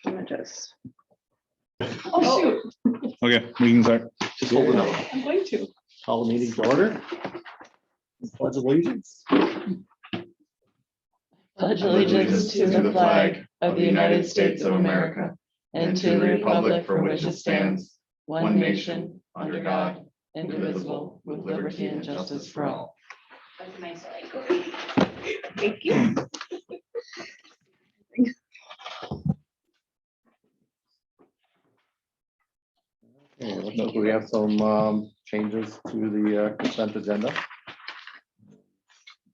images. Oh, shoot. Okay, we can start. Just hold it up. I'm going to. Call the meeting to order. Pledge allegiance. Pledge allegiance to the flag of the United States of America and to the republic for which it stands, one nation, under God, indivisible, with liberty and justice for all. That's a nice like. Thank you. Okay, looks like we have some changes to the consent agenda.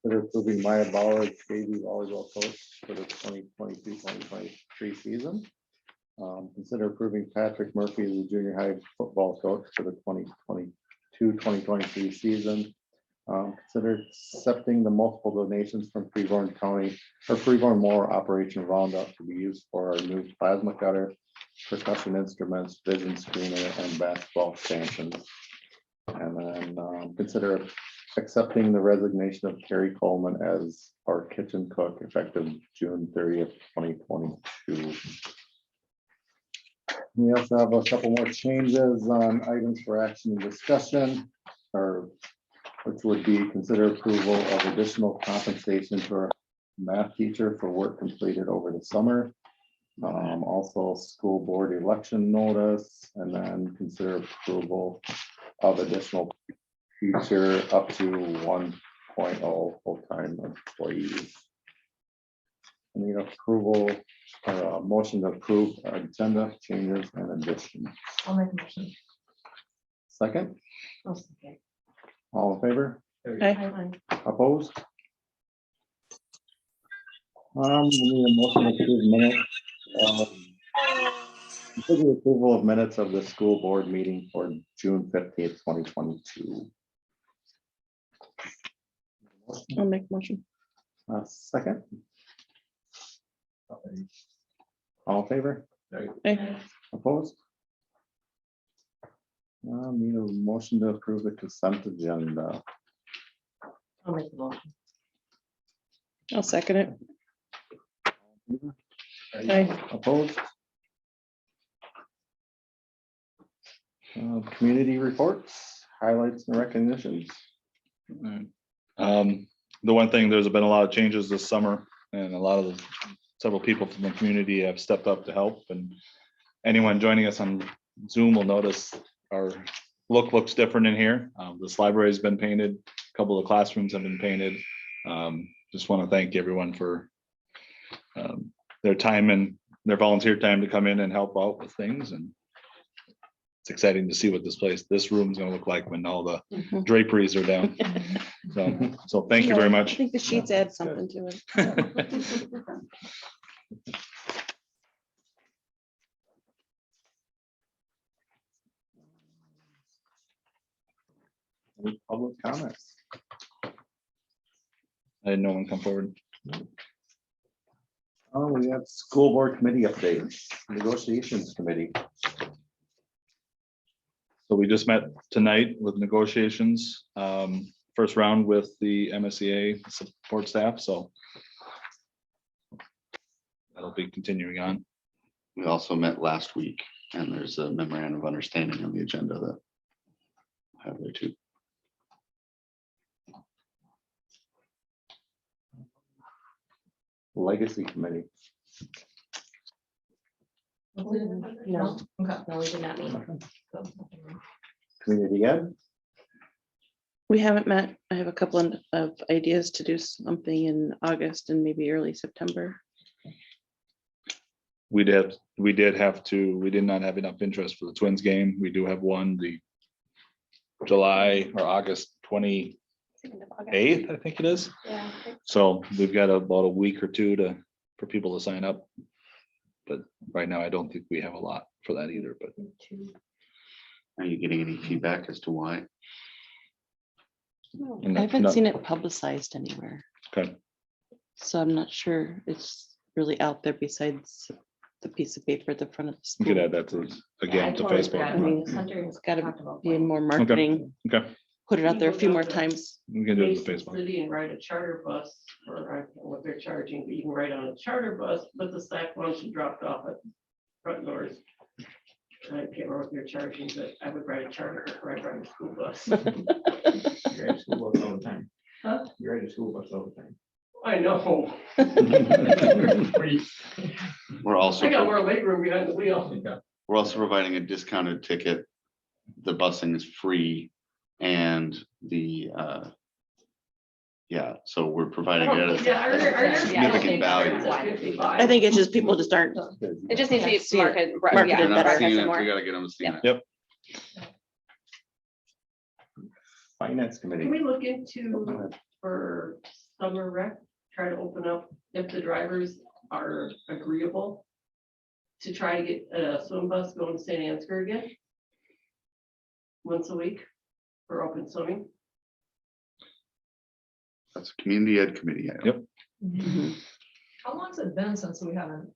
Consider approving Maya Bauer, JV volleyball coach for the 2022-2023 season. Consider approving Patrick Murphy as the junior high football coach for the 2022-2023 season. Consider accepting the multiple donations from Freeborn County or Freeborn Moore Operation Roundup to be used for our new plasma cutter, percussion instruments, vision screener, and basketball stanchions. And then consider accepting the resignation of Terry Coleman as our kitchen cook effective June 30th, 2022. We also have a couple more changes on items for action and discussion, which would be consider approval of additional compensation for math teacher for work completed over the summer. Also school board election notice, and then consider approval of additional teacher up to 1.0 full-time employees. I need approval or a motion to approve our agenda changes and additions. I'll make a motion. Second, I'll second. all in favor? Aye. Opposed? We need a motion to approve minutes. Consider approval of minutes of the school board meeting for June 15th, 2022. I'll make a motion. Second. All in favor? Aye. Opposed? Need a motion to approve the consent agenda. I'll make the motion. I'll second it. Aye. Opposed? Community reports, highlights and recognitions. The one thing, there's been a lot of changes this summer, and a lot of several people from the community have stepped up to help, and anyone joining us on Zoom will notice our looks different in here. This library has been painted, a couple of classrooms have been painted. Just want to thank everyone for their time and their volunteer time to come in and help out with things, and it's exciting to see what this room is going to look like when all the draperies are down. So thank you very I much. think the sheets add something to it. Any public comments? I had no one come forward. We have school board committee updates, negotiations committee. So we just met tonight with negotiations, first round with the MSEA support staff, so that'll be continuing on. We also met last week, and there's a memorandum of understanding on the agenda that I have there too. Legacy committee. No, we did not meet. Community ed. We haven't met. I have a couple of ideas to do something in August and maybe early September. We did not have enough interest for the Twins game. We do have one, the July or August 28th, I think it is. Yeah. So we've got about a week or two for people to sign up. But right now, I don't think we have a lot for that either, but Are you getting any feedback as to why? and I haven't not- seen it publicized anywhere, Okay, so I'm not sure it's really out there besides the piece of paper at the front of the we could school. add that to, again, to Facebook. I mean, it's gotta be more marketing, Okay, put it out there a few more times. we can do it to Mason Facebook. City and ride a charter bus, or I don't know what they're charging, but you can ride on a charter bus, but the staff wants you dropped off at they're charging, but I would ride a charter or I'd ride a school bus. You're at school bus all the time. Huh? You're at a school bus all the time. I know. We're also, I got more legroom behind the wheel. we're also providing a discounted ticket. The busing is free and the, yeah, so we're providing it as Yeah, as a significant value. I think it's just people just aren't, It just needs to See be it. marketed, Marketed yeah, They're not better. seeing marketed it, we more. gotta get them to see Yeah. it. Finance Can committee. we look into for summer rec, try to open up if the drivers are agreeable to try to get a swim bus going to St. Ansgar again? Once a week for open swimming? That's a community ed committee. item. Yep. How long's it been since we haven't?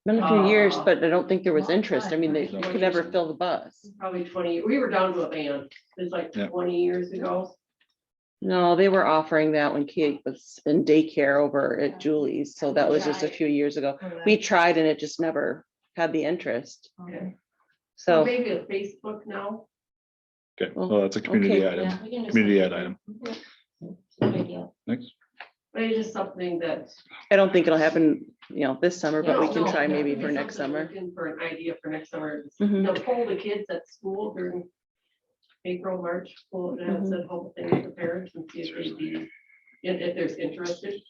been a few years, Ah. but I don't think there was Long interest. I time, mean, they right? could never fill the bus. Probably 20, we were down to a van, it's like Yeah. 20 years ago. No, they were offering that when Kate was in daycare over at Julie's, so that was just a few years ago. We tried and it just never had the interest, Okay. so. So maybe a Facebook now. Okay, Well, well, that's a community okay, item, community ed item. Next, But it's just something that. I don't think it'll happen, this summer, but we No, can no, try yeah, maybe it'd be for next something to summer. look in For an idea for next summer, Mhm. poll the kids at school during April, March, poll, and send whole thing to the parents and see if they'd be, if there's interested.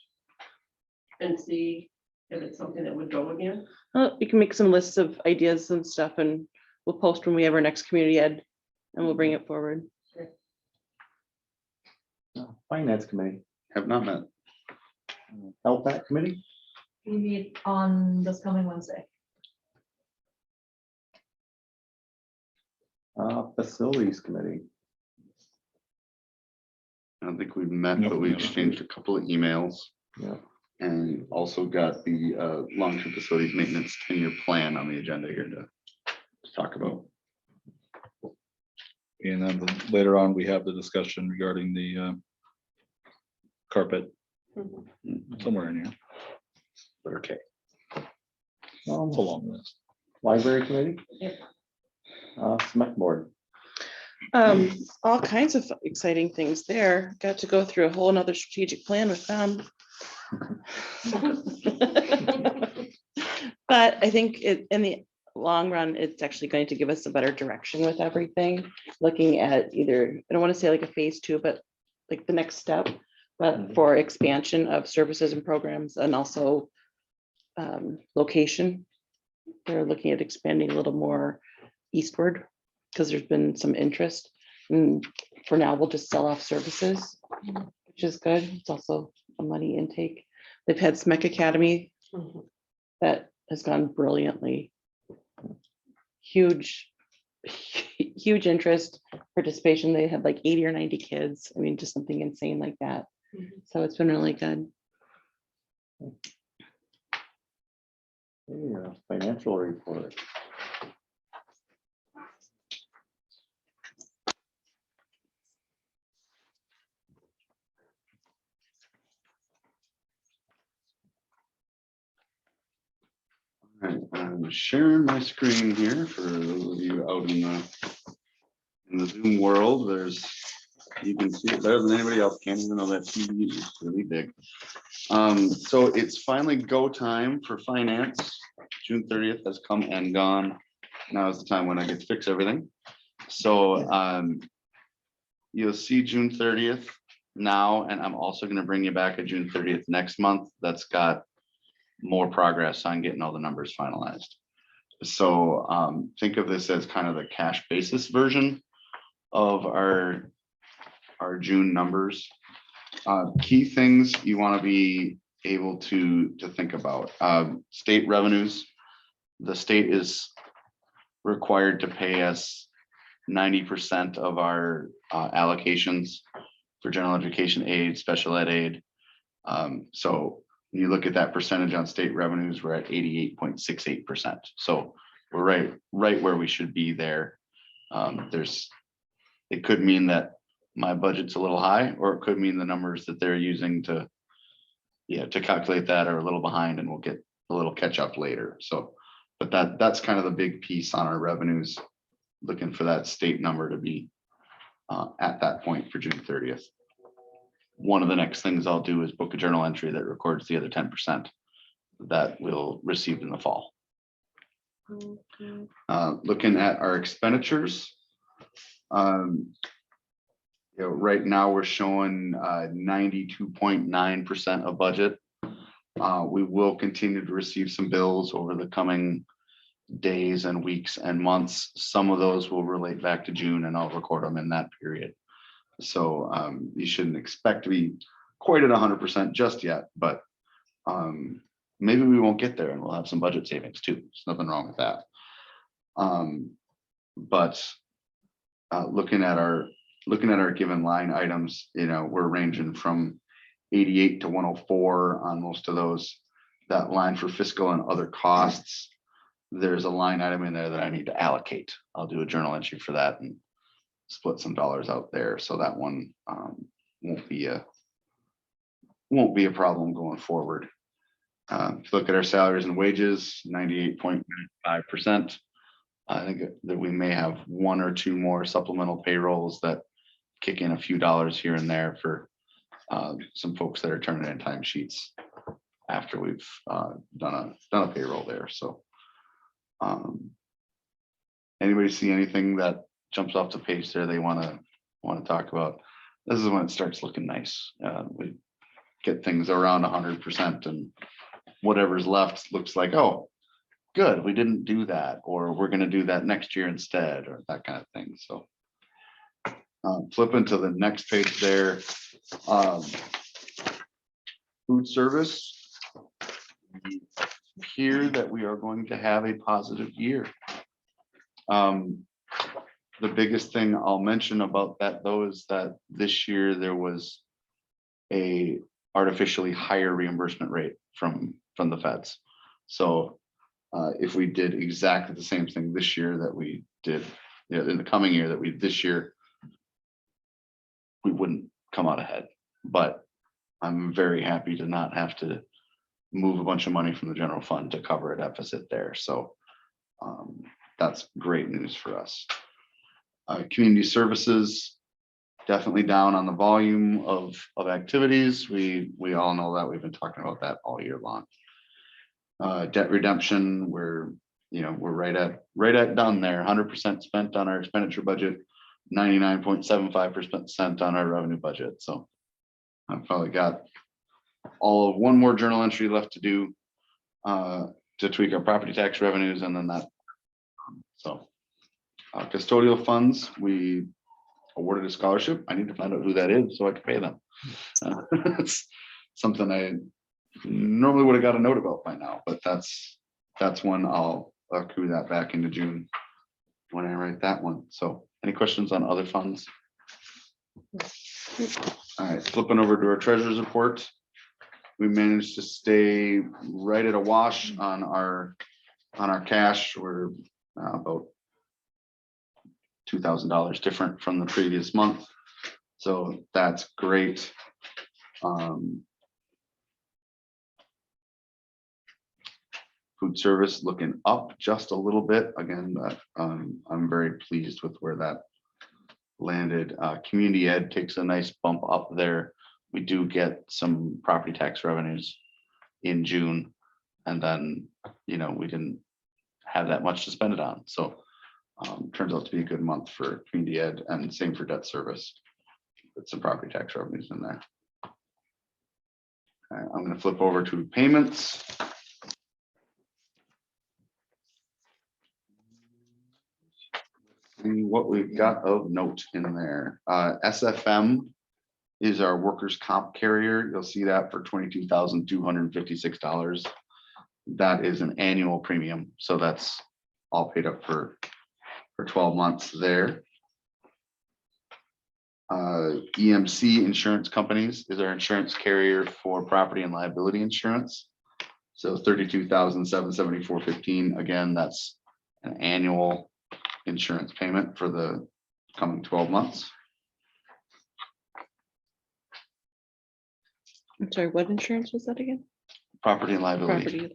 And see if it's something that would go again. We can make some lists of ideas and stuff and we'll post when we have our next community ed and we'll bring it forward. Finance committee. Have not met. LPAC committee. We meet on this coming Wednesday. Facilities committee. I don't think we've met, Nope, but we never. exchanged a couple of emails. Yeah. And also got the long-term facilities maintenance 10-year plan on the agenda here to talk about. and then later on, we have the discussion regarding the carpet somewhere in here. But okay, it's a long list. Library committee. SMEC board. All kinds of exciting things there. Got to go through a whole nother strategic plan with them. But I think in the long run, it's actually going to give us a better direction with everything. Looking at either, I don't want to say like a phase 2, but like the next step, but for expansion of services and programs and also location. They're looking at expanding a little more eastward because there's been some interest. And for now, we'll just sell off services, which is good. It's also a money intake. They've had SMEC Academy that has gone brilliantly. Huge interest, participation. They had like 80 or 90 kids. I mean, just something insane like that. So it's been really good. Financial report. All right, I'm sharing my screen here for those of you out in the Zoom world. You can see it better than anybody else. Can't even know that TV is really big. So it's finally go time for finance. June 30th has come and gone. Now is the time when I get to fix everything. So you'll see June 30th now, and I'm also going to bring you back a June 30th next month. That's got more progress on getting all the numbers finalized. So think of this as kind of the cash basis version of our June numbers. Key things you want to be able to think about. State revenues. The state is required to pay us 90% of our allocations for general education aid, special ed aid. So when you look at that percentage on state revenues, we're at 88.68%. So we're right where we should be there. It could mean that my budget's a little high, or it could mean the numbers that they're using to calculate that are a little behind, and we'll get a little catch up later. So, but that's kind of the big piece on our revenues. looking for that state number to be at that point for June 30th. One of the next things I'll do is book a journal entry that records the other 10% that we'll receive in the fall. Looking at our expenditures. Right now we're showing 92.9% of budget. We will continue to receive some bills over the coming days and weeks and months. Some of those will relate back to June and I'll record them in that period. So you shouldn't expect to be quite at 100% just yet, but maybe we won't get there and we'll have some budget savings too. There's nothing wrong with that. But looking at our given line items, we're ranging from 88 to 104 on most of those. That line for fiscal and other costs, there's a line item in there that I need to allocate. I'll do a journal entry for that and split some dollars out there. So that one won't be a problem going forward. If you look at our salaries and wages, 98.5%. I think that we may have one or two more supplemental payrolls that kick in a few dollars here and there for some folks that are turning in timesheets after we've done a payroll there. So anybody see anything that jumps off the page there they want to talk about? This is when it starts looking nice. We get things around 100% and whatever's left looks like, oh, good, we didn't do that, or we're going to do that next year instead, or that kind of thing. So flipping to the next page there, food service. We hear that we are going to have a positive year. The biggest thing I'll mention about that though is that this year there was a artificially higher reimbursement rate from the feds. So if we did exactly the same thing this year that we did in the coming year that we this year, we wouldn't come out ahead. But I'm very happy to not have to move a bunch of money from the general fund to cover a deficit there. So that's great news for us. Community services, definitely down on the volume of activities. We all know that. We've been talking about that all year long. Debt redemption, we're right at done there. 100% spent on our expenditure budget, 99.75% on our revenue budget. So I've probably got all of one more journal entry left to do to tweak our property tax revenues, and then that. So custodial funds, we awarded a scholarship. I need to find out who that is so I can pay them. It's something I normally would have got a note about by now, but that's one I'll accrue that back into June when I write that one. So any questions on other funds? All right, flipping over to our treasurer's report. We managed to stay right at a wash on our cash. We're about $2,000 different from the previous month. So that's great. Food service looking up just a little bit. Again, I'm very pleased with where that landed. Community ed takes a nice bump up there. We do get some property tax revenues in June, and then we didn't have that much to spend it on. So turns out to be a good month for community ed, and same for debt service. Put some property tax revenues in there. All right, I'm going to flip over to payments. See what we've got of note in there. SFM is our workers' comp carrier. You'll see that for $22,256. That is an annual premium, so that's all paid up for 12 months there. EMC Insurance Companies is our insurance carrier for property and liability insurance. So $32,774.15. Again, that's an annual insurance payment for the coming 12 months. I'm sorry, what insurance was that again? Property and liability. Property.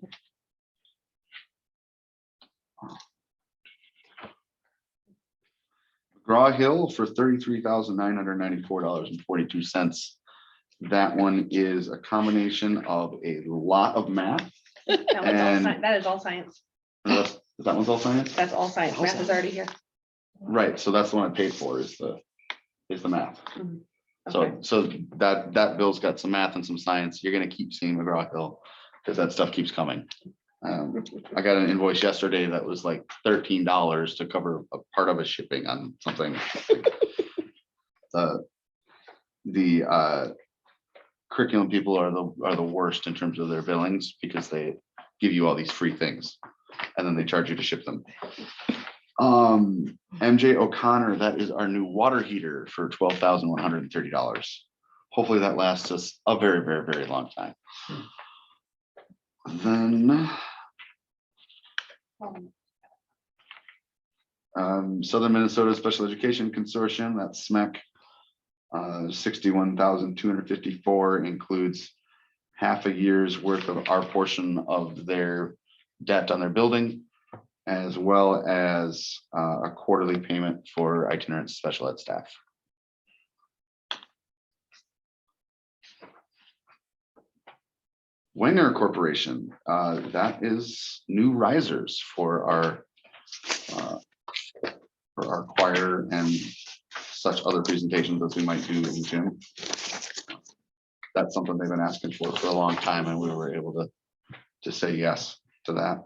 McGraw Hill for $33,994.42. That one is a combination of a lot of math. And- That is all science. That one's all science? That's all science. Math is already here. Right, so that's the one I paid for is the math. Okay. So that bill's got some math and some science. You're gonna keep seeing McGraw Hill because that stuff keeps coming. I got an invoice yesterday that was like $13 to cover a part of a shipping on something. The curriculum people are the worst in terms of their billings because they give you all these free things and then they charge you to ship them. MJ O'Connor, that is our new water heater for $12,130. Hopefully that lasts us a very, very, very long time. Then Southern Minnesota Special Education Consortium, that's SMEC. 61,254 includes half a year's worth of our portion of their debt on their building, as well as a quarterly payment for itinerant special ed staff. Wenger Corporation, that is new risers for our choir and such other presentations as we might do in June. That's something they've been asking for a long time, and we were able to say yes to that.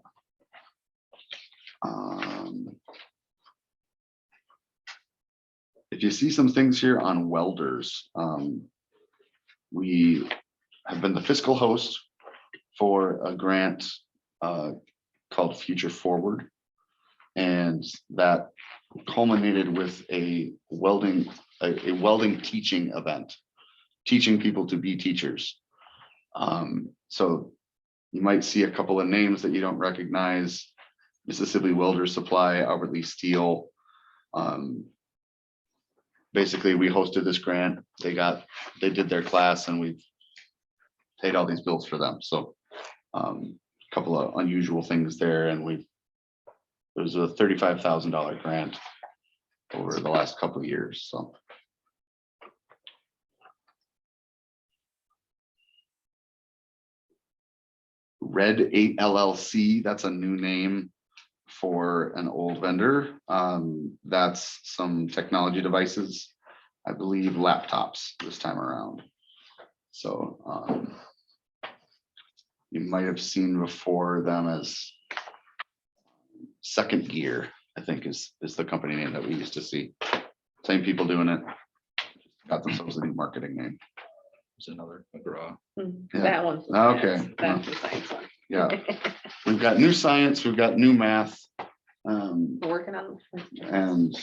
If you see some things here on welders, we have been the fiscal host for a grant called Future Forward, and that culminated with a welding teaching event, teaching people to be teachers. So you might see a couple of names that you don't recognize: Mississippi Welders Supply, Albert Lee Steel. Basically, we hosted this grant. They did their class, and we've paid all these bills for them. So a couple of unusual things there, and it was a $35,000 grant over the last couple of years. So. Red 8 LLC, that's a new name for an old vendor. That's some technology devices, I believe laptops this time around. So you might have seen before them as Second Gear, I think is the company name that we used to see. Same people doing it. Got themselves a new marketing name. It's another McGraw. Yeah. That one. Okay. That's the science one. Yeah, we've got new science, we've got new math. We're working on. And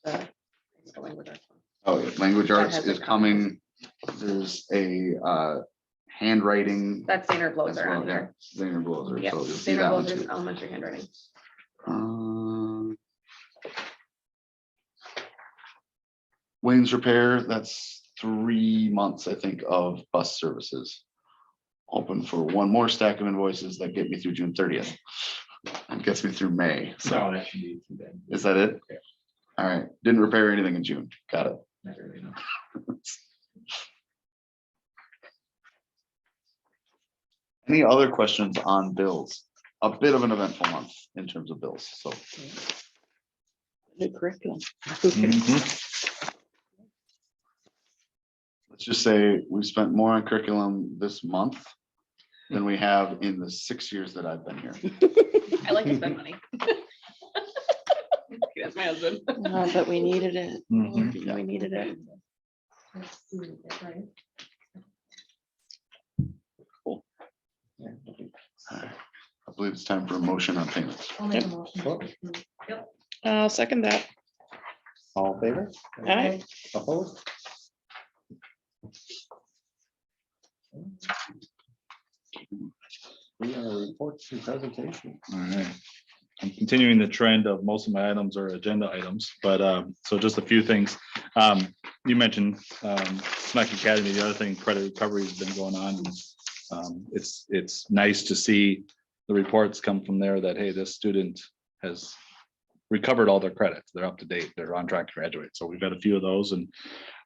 It's going with that one. oh, language arts hasn't is come. coming. There's a handwriting. That's Zaner as Blozer well, on yeah, here. Zaner Blozer, Yeah, so you'll see Zaner that one Blozer's too. elementary handwriting. Wayne's Repair, that's 3 months, I think, of bus services. Open for one more stack of invoices that get me through June 30th. And gets me through May, so. that should be too bad. Is that it? Yeah. All right, didn't repair anything in June, got it. Not really, no. Any other questions on bills? A bit of an eventful month in terms of bills, so. New curriculum. Let's just say we've spent more on curriculum this month than we have in the 6 years that I've been here. I like to spend money. That's my husband. But we needed it. Mhm. We needed it. Right. I believe it's time for a motion on payments. I'll make a motion. I'll second that. All in favor? Aye. Opposed? We are reports and presentation. All right. I'm continuing the trend of most of my items are agenda items, but so just a few things. You mentioned Smack Academy, the other thing, credit recovery has been going on. It's nice to see the reports come from there that, hey, this student has recovered all their credits. They're up to date. They're on track to graduate. So we've got a few of those and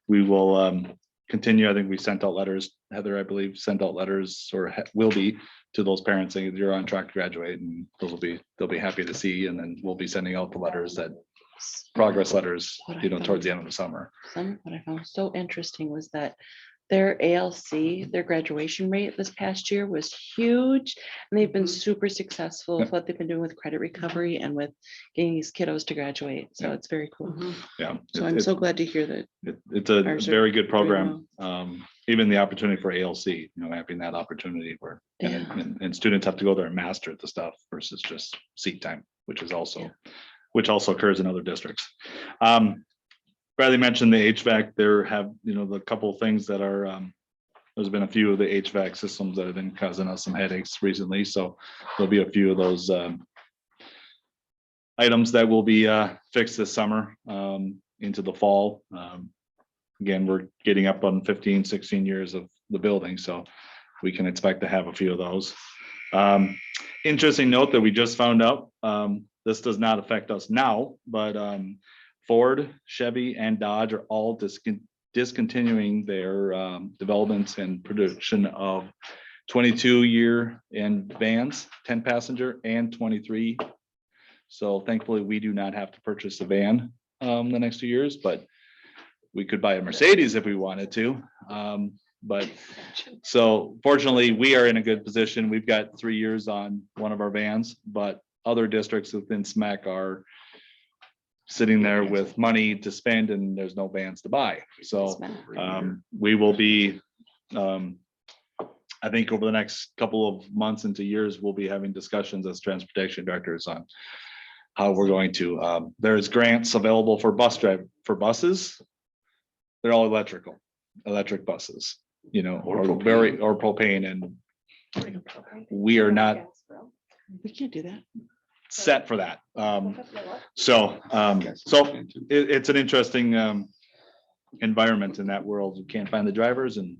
we will continue. I think we sent out letters, Heather, I believe, sent out letters or will be to those parents saying you're on track to graduate and they'll be happy to see. And then we'll be sending out the letters that progress letters, towards the end of the summer. What I found so interesting was that their ALC, their graduation rate this past year was huge. And they've been super successful with what they've been doing with credit recovery and with getting these kiddos to graduate. So Yeah. it's very cool. Yeah. So I'm so glad to hear that. It's a Ours are very good doing program. Even the opportunity for ALC, having that opportunity where, and students have to go there and master the stuff versus just seat time, which also occurs in other districts. Bradley mentioned the HVAC. There have, the couple of things that are, there's been a few of the HVAC systems that have been causing us some headaches recently. So there'll be a few of those items that will be fixed this summer into the fall. Again, we're getting up on 15, 16 years of the building, so we can expect to have a few of those. Interesting note that we just found out, this does not affect us now, but Ford, Chevy, and Dodge are all discontinuing their developments and production of 22-year and vans, 10 passenger and 23. So thankfully, we do not have to purchase a van the next 2 years, but we could buy a Mercedes if we wanted to. But so fortunately, we are in a good position. We've got 3 years on one of our vans, but other districts within SMAC are sitting there with money to spend and there's no vans to buy. So we will be, I think over the next couple of months into years, we'll be having discussions as transportation directors on how we're going to, there's grants available for buses. They're all electric buses, or propane, and we are not We can't do that. set for that. So it's an interesting environment in that world. You can't find the drivers and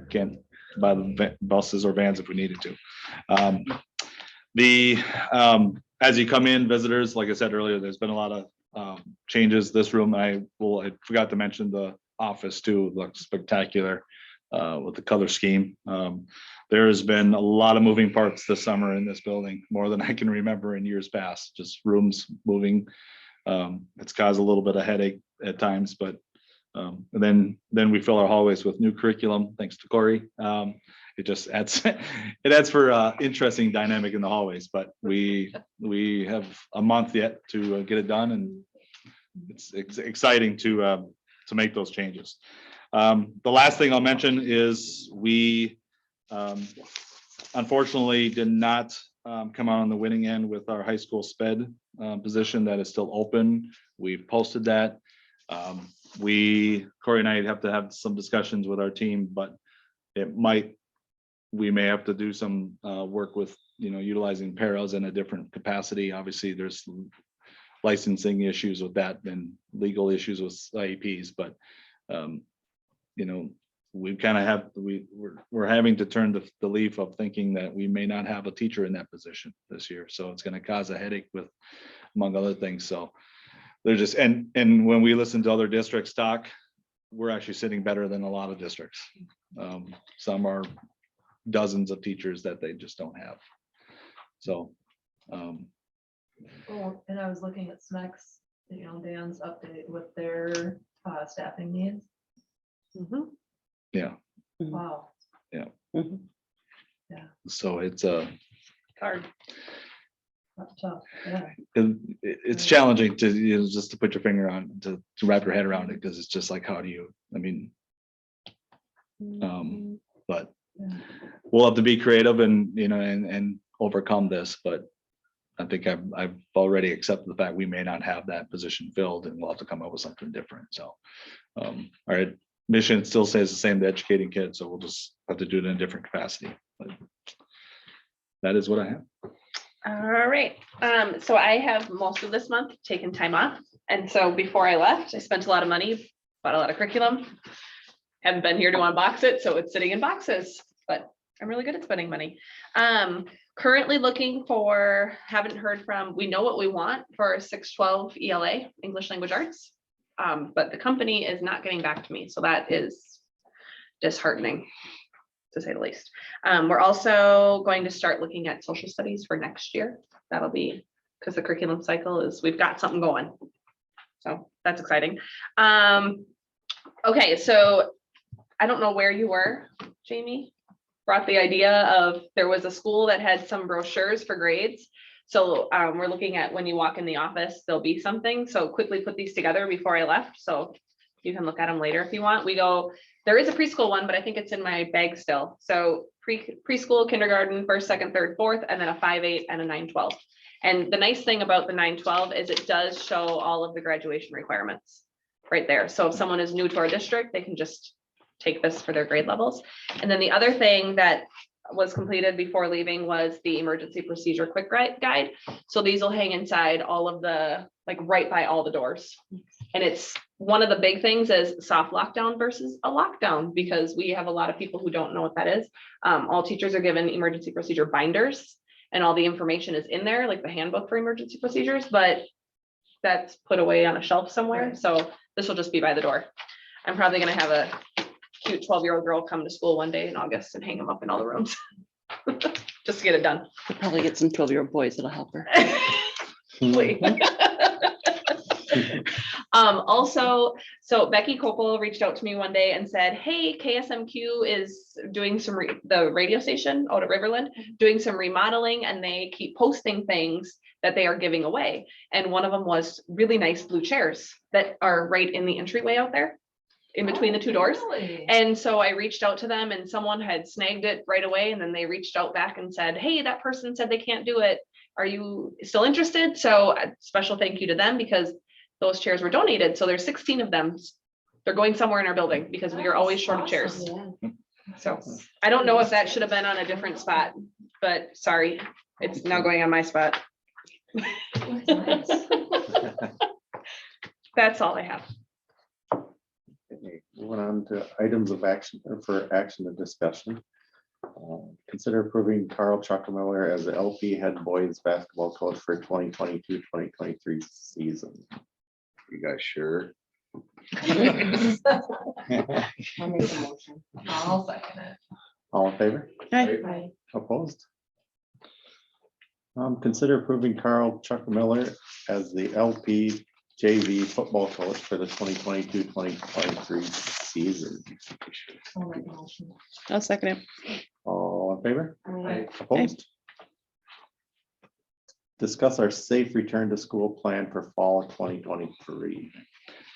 can't buy the buses or vans if we needed to. As you come in, visitors, like I said earlier, there's been a lot of changes. This room, I forgot to mention the office too, looks spectacular with the color scheme. There has been a lot of moving parts this summer in this building, more than I can remember in years past, just rooms moving. It's caused a little bit of headache at times, but and then we fill our hallways with new curriculum, thanks to Corey. It just adds, for interesting dynamic in the hallways, but we have a month yet to get it done, and it's exciting to make those changes. The last thing I'll mention is we unfortunately did not come out on the winning end with our high school sped position that is still open. We posted that. Corey and I have to have some discussions with our team, but we may have to do some work with, utilizing paras in a different capacity. Obviously, there's licensing issues with that and legal issues with IEPs, but we kind of we're having to turn the leaf of thinking that we may not have a teacher in that position this year. So it's going to cause a headache among other things. So they're just, and when we listen to other districts talk, we're actually sitting better than a lot of districts. Some are dozens of teachers that they just don't have. So. Oh, and I was looking at SMEC's, Dan's update with their staffing needs. Yeah. Wow. So it's Hard. Tough, yeah. it's challenging to just to put your finger on to wrap your head around it, because it's just like, how do you, but we'll have to be creative and and overcome this. But I think I've already accepted the fact we may not have that position filled, and we'll have to come up with something different. So our mission still stays the same, to educating kids, so we'll just have to do it in a different capacity. But that is what I have. All right, so I have most of this month taken time off. And so before I left, I spent a lot of money, bought a lot of curriculum. Haven't been here to unbox it, so it's sitting in boxes, but I'm really good at spending money. currently looking for, haven't heard from, we know what we want for our 612 ELA, English Language Arts. But the company is not getting back to me, so that is disheartening, to say the least. We're also going to start looking at social studies for next year. That'll be, because the curriculum cycle is, we've got something going. So that's exciting. Okay, so I don't know where you were, Jamie. Brought the idea of, there was a school that had some brochures for grades. So we're looking at, when you walk in the office, there'll be something. So quickly put these together before I left. So you can look at them later if you want. We go, there is a preschool one, but I think it's in my bag still. So preschool, kindergarten, first, second, third, fourth, and then a 5-8 and a 9-12. And the nice thing about the 9-12 is it does show all of the graduation requirements right there. So if someone is new to our district, they can just take this for their grade levels. And then the other thing that was completed before leaving was the emergency procedure quick guide. So these will hang inside all of the, like right by all the doors. And it's one of the big things is soft lockdown versus a lockdown, because we have a lot of people who don't know what that is. All teachers are given emergency procedure binders and all the information is in there, like the handbook for emergency procedures, but that's put away on a shelf somewhere. So this will just be by the door. I'm probably gonna have a cute 12-year-old girl come to school one day in August and hang them up in all the rooms. Just to get it done. We'll probably get some 12-year-old boys that'll help her. Wait. Also, so Becky Kopel reached out to me one day and said, hey, KSMQ is doing some, the radio station out at Riverland, doing some remodeling, and they keep posting things that they are giving away. And one of them was really nice blue chairs that are right in the entryway out there, in between the two doors. And so I reached out to them and someone had snagged it right away. And then they reached out back and said, hey, that person said they can't do it. Are you still interested? So a special thank you to them, because those chairs were donated. So there's 16 of them. They're going somewhere in our building because we are always short of chairs. So I don't know if that should have been on a different spot, but sorry, it's now going on my spot. That's all I have. Okay, moving on to items of action or for action and discussion. Consider approving Carl Chuckamiller as the LP head boys basketball coach for 2022-2023 season. You guys sure? I'll make a motion. I'll second it. All in favor? Aye. Opposed? Consider approving Carl Chuckamiller as the LP JV football coach for the 2022-2023 season. I'll make a motion. I'll second it. All in favor? Aye. Opposed? Discuss our safe return to school plan for fall of 2023.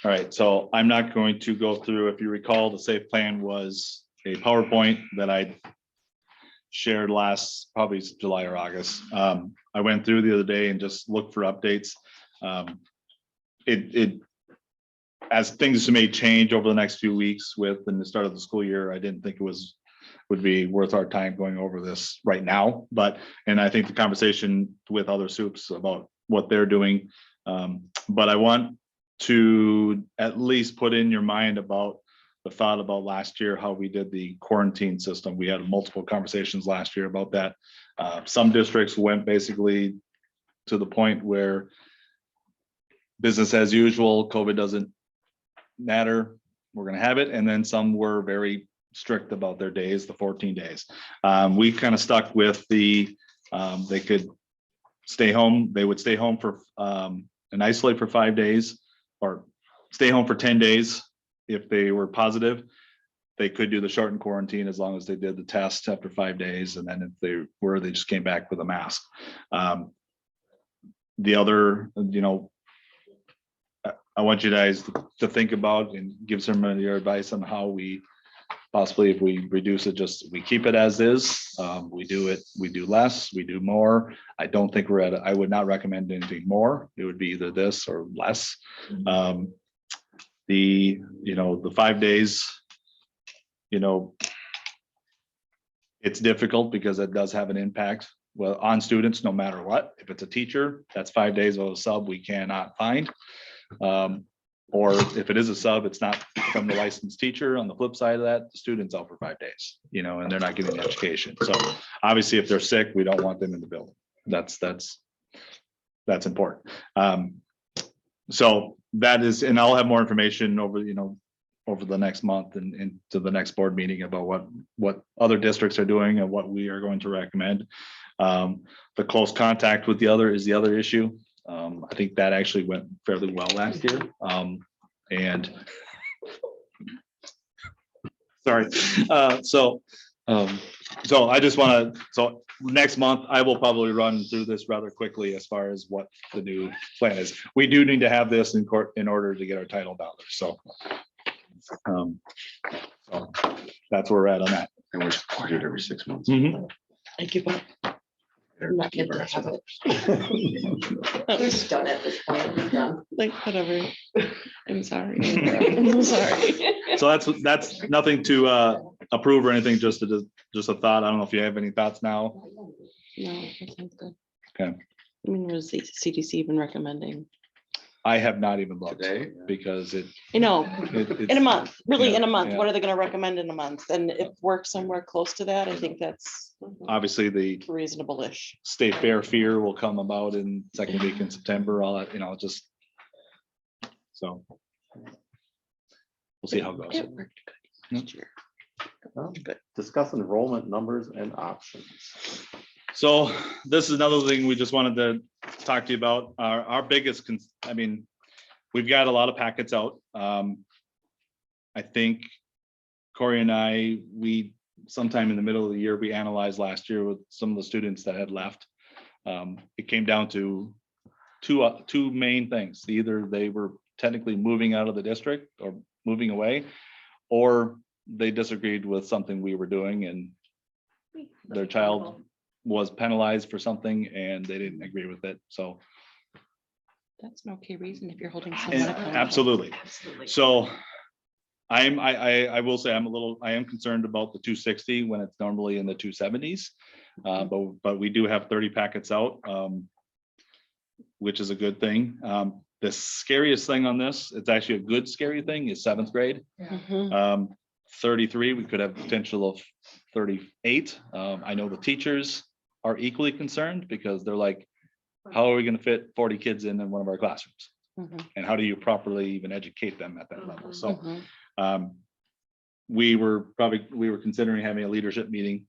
All right, so I'm not going to go through, if you recall, the SAFE plan was a PowerPoint that I shared last, probably July or August. I went through the other day and just looked for updates. As things may change over the next few weeks with the start of the school year, I didn't think it would be worth our time going over this right now, and I think the conversation with other soups about what they're doing. But I want to at least put in your mind about the thought about last year, how we did the quarantine system. We had multiple conversations last year about that. Some districts went basically to the point where business as usual, COVID doesn't matter, we're gonna have it. And then some were very strict about their days, the 14 days. We kind of stuck with the, they could stay home, they would stay home for and isolate for 5 days, or stay home for 10 days. If they were positive, they could do the shortened quarantine as long as they did the test after 5 days. And then if they were, they just came back with a mask. The other, I want you guys to think about and give some of your advice on how we possibly, if we reduce it, just we keep it as is. We do less, we do more. I don't think we're at, I would not recommend anything more. It would be either this or less. The 5 days, it's difficult because it does have an impact on students no matter what. If it's a teacher, that's 5 days of a sub we cannot find. Or if it is a sub, it's not from the licensed teacher. On the flip side of that, the student's out for 5 days, and they're not getting the education. So obviously, if they're sick, we don't want them in the building. That's important. So that is, and I'll have more information over the next month and into the next board meeting about what other districts are doing and what we are going to recommend. The close contact with the other is the other issue. I think that actually went fairly well last year. And sorry. So I just want to, so next month, I will probably run through this rather quickly as far as what the new plan is. We do need to have this in court in order to get our title dollars. So that's where we're at on that. And we're supported every 6 months. I give up. I'm not getting to have it. We're just done at this point. We're done. Like, whatever. I'm sorry. I'm sorry. So that's nothing to approve or anything, just a thought. I don't know if you have any thoughts now. No, that sounds good. Okay. I mean, was the CDC even recommending? I have not even looked Today? because You know, it's in a month, really yeah, in a month, yeah. what are they gonna recommend in a month? And if work somewhere close to that, I think that's obviously the reasonable-ish. state fair fear will come about in second week in September, all that, just. So. We'll see how it goes. It worked good last year. Good. Discuss enrollment numbers and options. So this is another thing we just wanted to talk to you about. Our biggest, we've got a lot of packets out. I think Corey and I, sometime in the middle of the year, we analyzed last year with some of the students that had left. It came down to two main things. Either they were technically moving out of the district or moving away, or they disagreed with something we were doing and their child was penalized for something and they didn't agree with it. So That's an okay reason if you're holding and someone accountable. absolutely. Absolutely. So I will say I am concerned about the 260 when it's normally in the 270s. But we do have 30 packets out, which is a good thing. The scariest thing on this, it's actually a good scary thing, is 7th grade. Mhm. 33, we could have potential of 38. I know the teachers are equally concerned because they're like, how are we going to fit 40 kids in one of our classrooms? Mhm. And how do you properly even educate them at that level? So Mhm. we were considering having a leadership meeting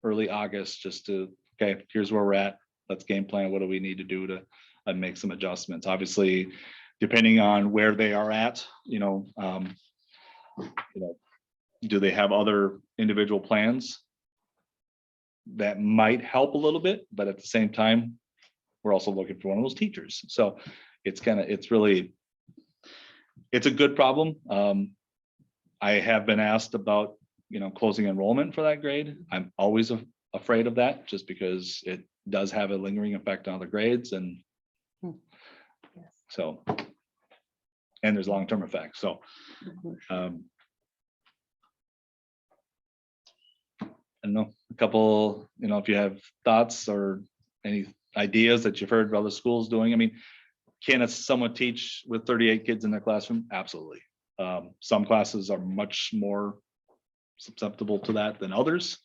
early August, just to, okay, here's where we're at. Let's game plan. What do we need to do to make some adjustments? Obviously, depending on where they are at, do they have other individual plans that might help a little bit, but at the same time, we're also looking for one of those teachers. So it's a good problem. I have been asked about, closing enrollment for that grade. I'm always afraid of that, just because it does have a lingering effect on the grades and so, and there's long-term effects. So I don't know, a couple, if you have thoughts or any ideas that you've heard other schools doing. Can someone teach with 38 kids in their classroom? Absolutely. Some classes are much more susceptible to that than others.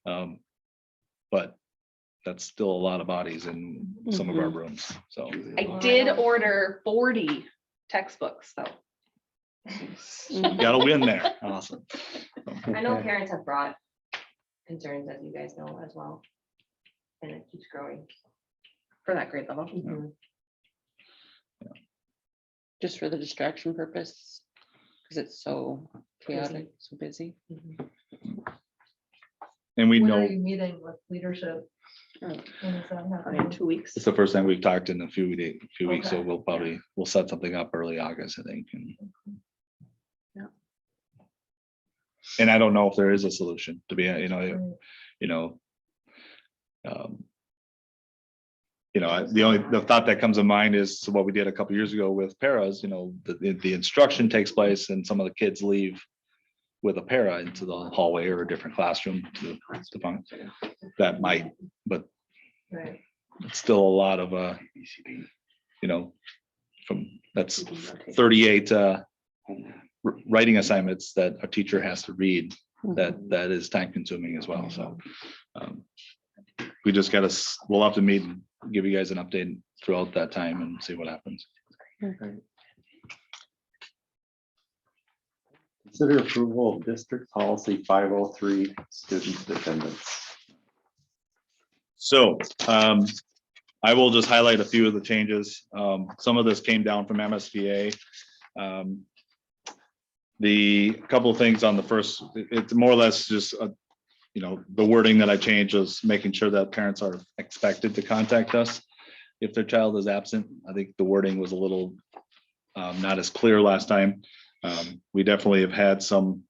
But that's still a lot of bodies in some of our rooms. So I did order 40 textbooks, though. Mhm. got to win there. Awesome. I know parents have brought concerns, as you guys know, as well. And it keeps growing. For that grade level. Just for the distraction purpose, because it's so chaotic, so busy. And we When know are you meeting with leadership? When is that happening? In 2 weeks. it's the first time we've talked in a few weeks, so Okay. we'll set something up early August, I think. And I don't know if there is a solution to be, the thought that comes to mind is what we did a couple years ago with paras. The instruction takes place and some of the kids leave with a para into the hallway or a different classroom to function. That might, but Right. it's still a lot of from that's 38 writing assignments that a teacher has to read. That is time consuming as well. So we just got to, we'll have to meet and give you guys an update throughout that time and see what happens. Consider approval of district policy 503, student attendance. So I will just highlight a few of the changes. Some of this came down from MSBA. The couple of things on the first, it's more or less just, the wording that I changed is making sure that parents are expected to contact us if their child is absent. I think the wording was a little not as clear last time. We definitely have had some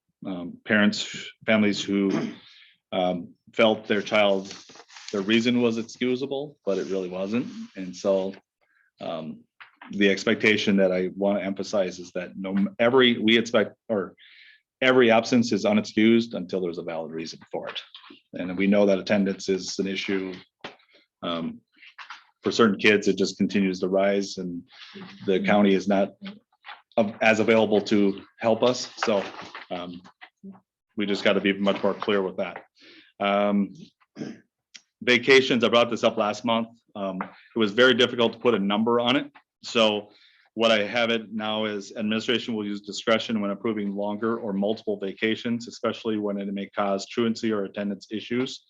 families who felt their reason was excusable, but it really wasn't. And so the expectation that I want to emphasize is that every absence is unexcused until there's a valid reason for it. And we know that attendance is an issue. For certain kids, it just continues to rise, and the county is not as available to help us. So we just got to be much more clear with that. Vacations, I brought this up last month. It was very difficult to put a number on it. So what I have it now is administration will use discretion when approving longer or multiple vacations, especially when it may cause truancy or attendance issues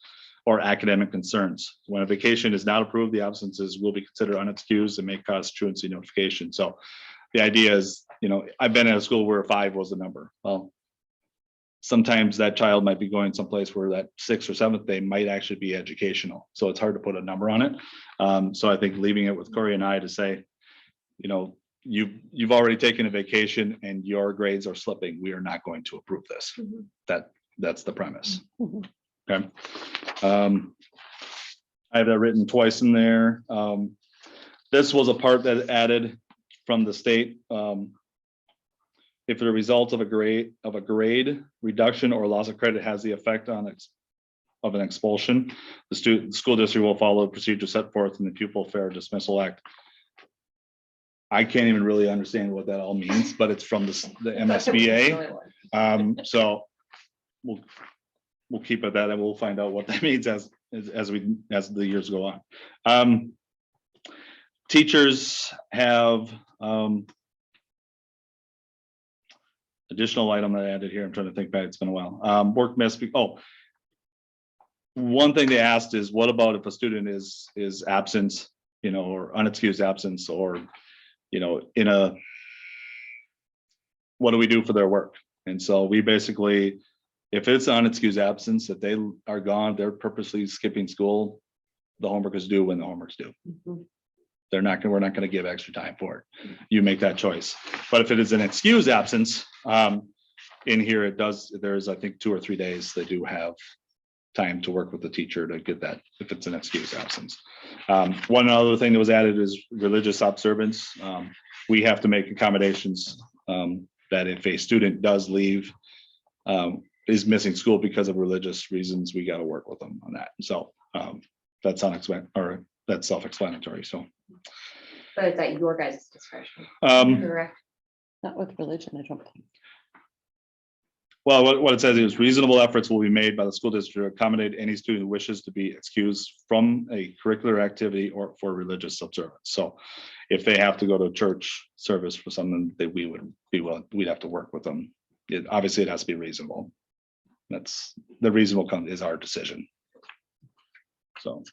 or academic concerns. When a vacation is not approved, the absences will be considered unexcused and may cause truancy notification. So the idea is, I've been at a school where 5 was the number. Well, sometimes that child might be going someplace where that 6th or 7th day might actually be educational. So it's hard to put a number on it. So I think leaving it with Corey and I to say, you've already taken a vacation and your grades are slipping. We are not going to approve this. That's the premise. Okay. I have that written twice in there. This was a part that added from the state. If the result of a grade reduction or loss of credit has the effect of an expulsion, the school district will follow the procedure set forth in the Pupil Fair Dismissal Act. I can't even really understand what that all means, but it's from the MSBA. So we'll keep at that, and we'll find out what that means as the years go on. Teachers have additional item that I added here. I'm trying to think back. It's been a while. Work must be. Oh, one thing they asked is, what about if a student is absent, or unexcused absence, or what do we do for their work? And so we basically, if it's unexcused absence, if they are gone, they're purposely skipping school, the homework is due when the homework's due. We're not going to give extra time for it. You make that choice. But if it is an excused absence, in here there's I think 2 or 3 days they do have time to work with the teacher to get that if it's an excused absence. One other thing that was added is religious observance. We have to make accommodations that if a student does leave, is missing school because of religious reasons, we got to work with them on that. So that's unexpected, or that's self-explanatory. So. But it's at your guys' discretion, correct? Not with religion, I don't think. Well, what it says is reasonable efforts will be made by the school district to accommodate any student who wishes to be excused from a curricular activity or for religious observance. So if they have to go to church service for something that we would be willing, we'd have to work with them. Obviously it has to be reasonable. That's the reasonable is our decision. So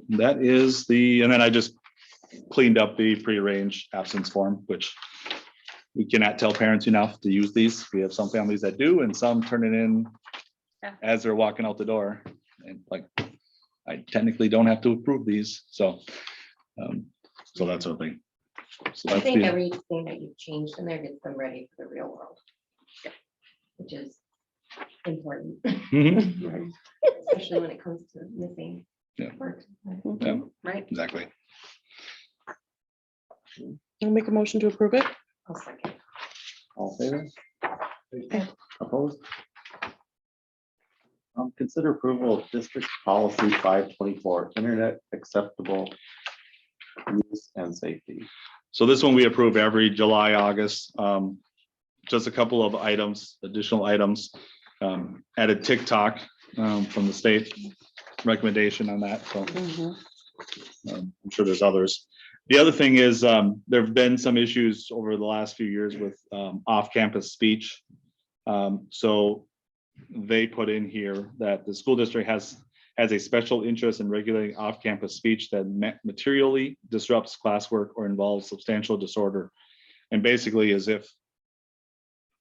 that is and then I just cleaned up the prearranged absence form, which we cannot tell parents enough to use these. We have some families that do, and some turn it in as they're walking out the door. And like, I technically don't have to approve these. So that's sort of thing. So I that's think everything that you've changed in there gets them ready for the real world, which is important, Mhm. especially when it comes to missing Yeah. work. Yeah, Right. exactly. I'll make a motion to approve it. I'll second. All in favor? Opposed? Consider approval of district policy 524, internet acceptable use and safety. So this one we approve every July, August. Just a couple of items, additional items. Added TikTok from the state recommendation on that, so Mhm. I'm sure there's others. The other thing is, there have been some issues over the last few years with off-campus speech. So they put in here that the school district has a special interest in regulating off-campus speech that materially disrupts classwork or involves substantial disorder. And basically, as if,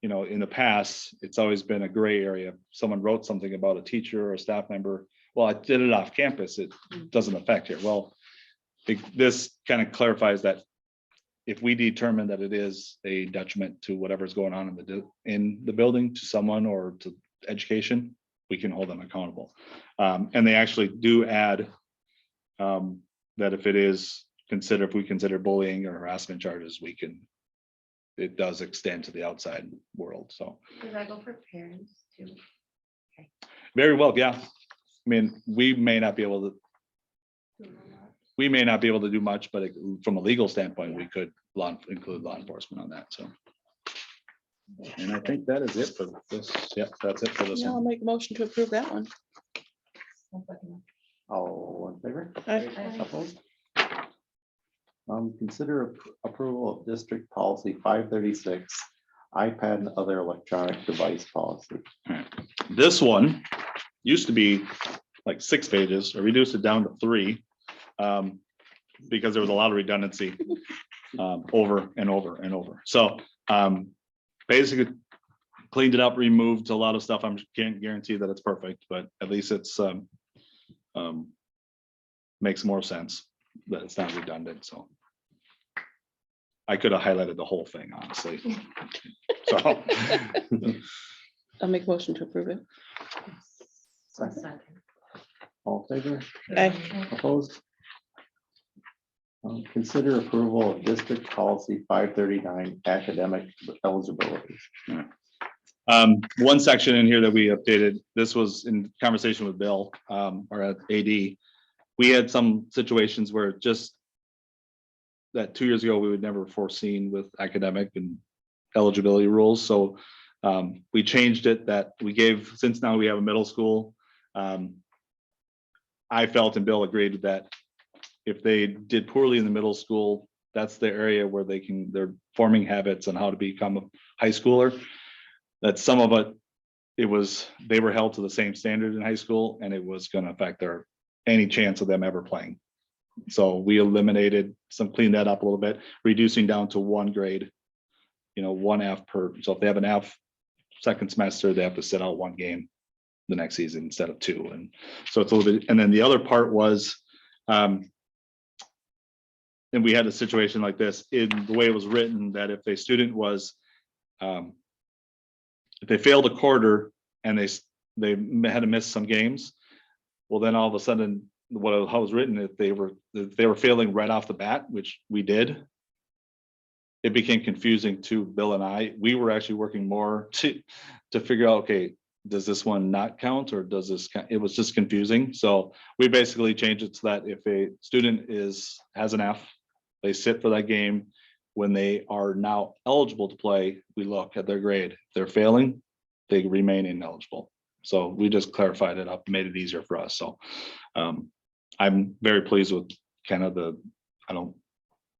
you know, in the past, it's always been a gray area. Someone wrote something about a teacher or a staff member. Well, I did it off campus. It doesn't affect here. Well, this kind of clarifies that if we determine that it is a detriment to whatever's going on in the building to someone or to education, we can hold them accountable. And they actually do add that if it is considered, if we consider bullying or harassment charges, it does extend to the outside world. So Does that go for parents too? very well, yeah. I mean, we may not be able to do much, but from a legal standpoint, we could include law enforcement on that, so. And I think that is it for this. Yep, that's it for this Yeah, I'll one. make a motion to approve that one. All in favor? Aye. Opposed? Consider approval of district policy 536, iPad and other electronic device policy. This one used to be like 6 pages, or reduced it down to 3. Because there was a lot of redundancy over and over and over. So basically cleaned it up, removed a lot of stuff. I can't guarantee that it's perfect, but at least it's makes more sense that it's not redundant. So I could have highlighted the whole thing, honestly. So I'll make a motion to approve it. Second. All in favor? Aye. Opposed? Consider approval of district policy 539, academic eligibility. one section in here that we updated, this was in conversation with Bill, or at AD. We had some situations where just that 2 years ago, we would never foreseen with academic and eligibility rules. So we changed it that we gave, since now we have a middle school. I felt and Bill agreed that if they did poorly in the middle school, that's the area where they're forming habits on how to become a high schooler. That some of they were held to the same standard in high school, and it was going to affect any chance of them ever playing. So we eliminated cleaned that up a little bit, reducing down to 1 grade, 1 F per. So if they have an F second semester, they have to sit out 1 game the next season instead of 2. And so it's a little bit, and then the other part was, and we had a situation like this in the way it was written, that if a student was, if they failed a quarter and they had to miss some games, well, then all of a sudden, how it was written, if they were failing right off the bat, which we did, it became confusing to Bill and I. We were actually working more to figure out, okay, does this one not count, or does this count? It was just confusing. So we basically changed it so that if a student has an F, they sit for that game. When they are now eligible to play, we look at their grade. If they're failing, they remain ineligible. So we just clarified it up, made it easier for us. So I'm very pleased with kind of I don't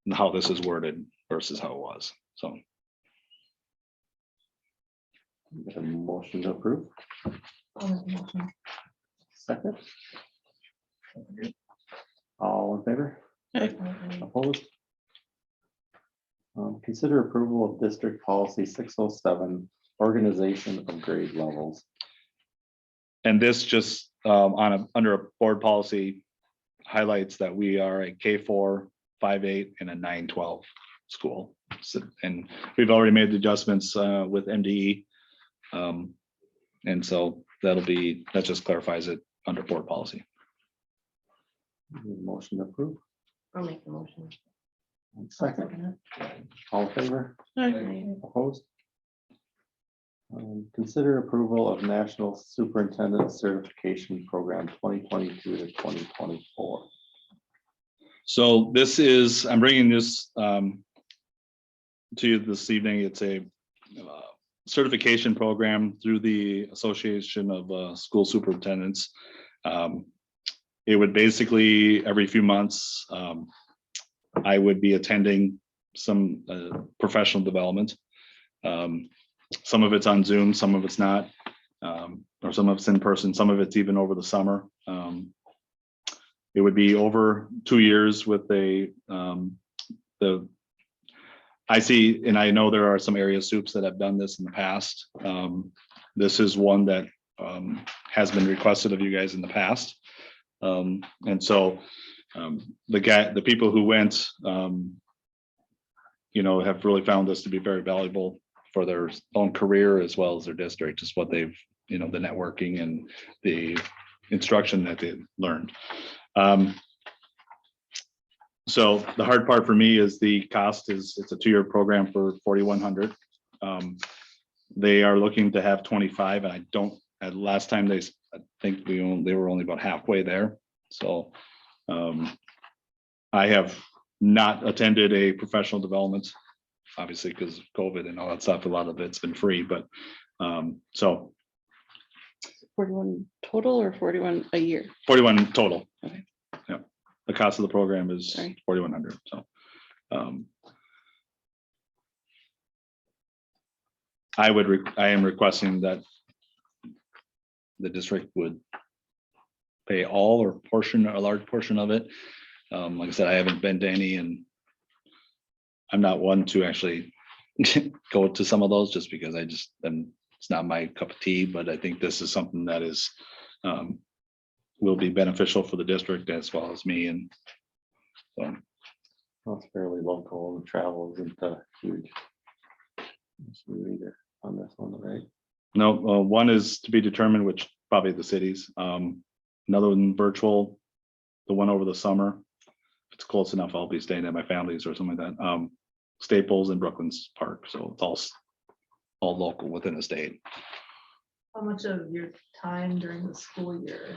know how this is worded versus how it was. So Get a motion to approve. Second. All in favor? Opposed? Consider approval of district policy 607, organization of grade levels. and this just under a board policy highlights that we are a K4, 5.8, and a 9.12 school. So, and we've already made the adjustments with MDE. And so that just clarifies it under board policy. Motion to approve. I'll make the motion. Second. All in favor? Aye. Opposed? Consider approval of National Superintendent Certification Program 2022 to 2024. So this is, I'm bringing this to you this evening. It's a certification program through the Association of School Superintendents. It would basically, every few months, I would be attending some professional development. Some of it's on Zoom, some of it's not, or some of it's in person, some of it's even over the summer. It would be over 2 years with I see, and I know there are some area soups that have done this in the past. This is one that has been requested of you guys in the past. And so the people who went, have really found this to be very valuable for their own career as well as their district, just what they've, the networking and the instruction that they learned. So the hard part for me is the cost it's a 2-year program for $4,100. They are looking to have 25, and I don't, last time I think they were only about halfway there. So I have not attended a professional development, obviously because of COVID and all that stuff. A lot of it's been free, but so 41 total or 41 a year? 41 total. Okay. Yeah, the cost of the program is Sorry. $4,100. So I am requesting that the district would pay all or a large portion of it. Like I said, I haven't been to any, and I'm not one to actually go to some of those just because it's not my cup of tea, but I think this is something that is will be beneficial for the district as well as me. And so Well, it's fairly local and travel isn't huge. Either on this one, right? no, one is to be determined, which probably the cities. Another one virtual, the one over the summer. If it's close enough, I'll be staying at my family's or something like that. Staples and Brooklands Park, so it's all local within the state. How much of your time during the school year?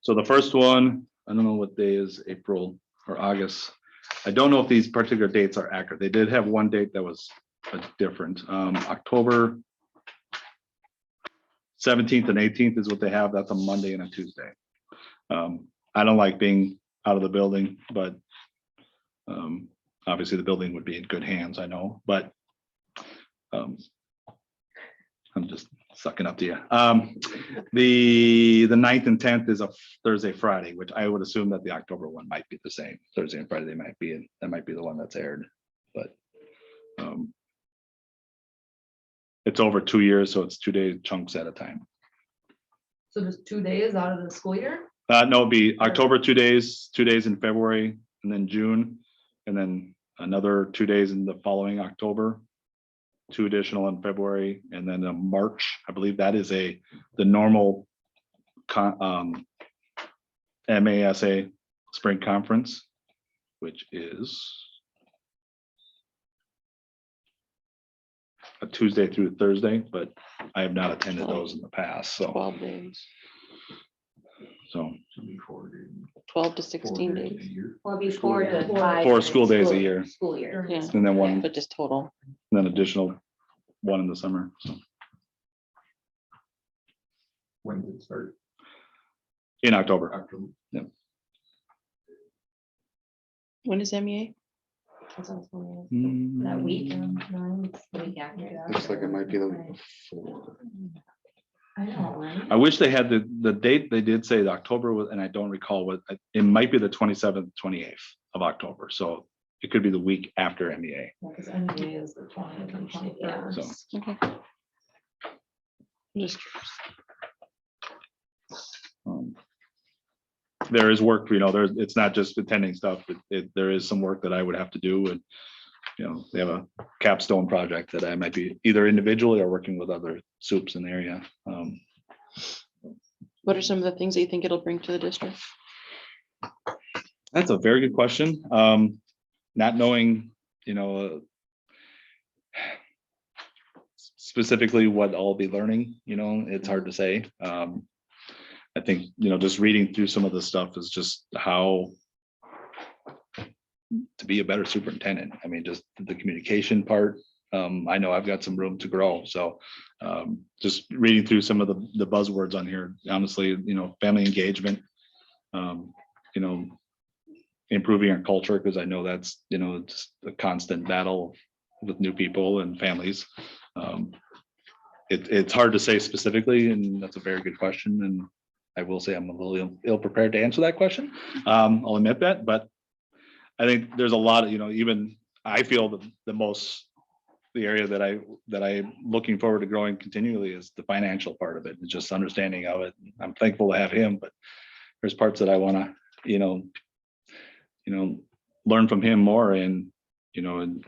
So the first one, I don't know what day is, April or August. I don't know if these particular dates are accurate. They did have one date that was different. October 17th and 18th is what they have. That's a Monday and a Tuesday. I don't like being out of the building, but obviously the building would be in good hands, I know, but I'm just sucking up to you. The 9th and 10th is a Thursday, Friday, which I would assume that the October one might be the same. Thursday and Friday, they might be, and that might be the one that's aired, but it's over 2 years, so it's 2-day chunks at a time. So just 2 days out of the school year? No, it'd be October 2 days, 2 days in February, and then June, and then another 2 days in the following October, 2 additional in February, and then in March. I believe that is the normal MASA spring conference, which is a Tuesday through Thursday, but I have not attended those in the past, so. 12 days, So 12 to 16 days, Well, it'd be 4 to 5. 4 school days a year, School year. yeah, and then one, but just total. then additional one in the summer. So When did it start? in October. When is MEA? That's what I was wondering. That week. No, it's the week after. Looks like it might be the week before. I know, right? I wish they had the date. They did say the October was, and I don't recall what, it might be the 27th, 28th of October. So it could be the week after MEA. Because NBA is the 20th and 21st. So Okay. Just there is work, it's not just attending stuff. There is some work that I would have to do, and they have a capstone project that I might be either individually or working with other soups in the area. what are some of the things that you think it'll bring to the district? That's a very good question. Not knowing, specifically what I'll be learning, it's hard to say. I think, just reading through some of the stuff is just how to be a better superintendent. I mean, just the communication part. I know I've got some room to grow, so just reading through some of the buzzwords on here, honestly, you know, family engagement, you know, improving our culture, because I know that's, you know, just a constant battle with new people and families. It's hard to say specifically, and that's a very good question, and I will say I'm a little ill-prepared to answer that question. I'll admit that, but I think there's a lot of, you know, even I feel the area that I'm looking forward to growing continually is the financial part of it, and just understanding of it. I'm thankful to have him, but there's parts that I want to, you know, learn from him more, and, you know, and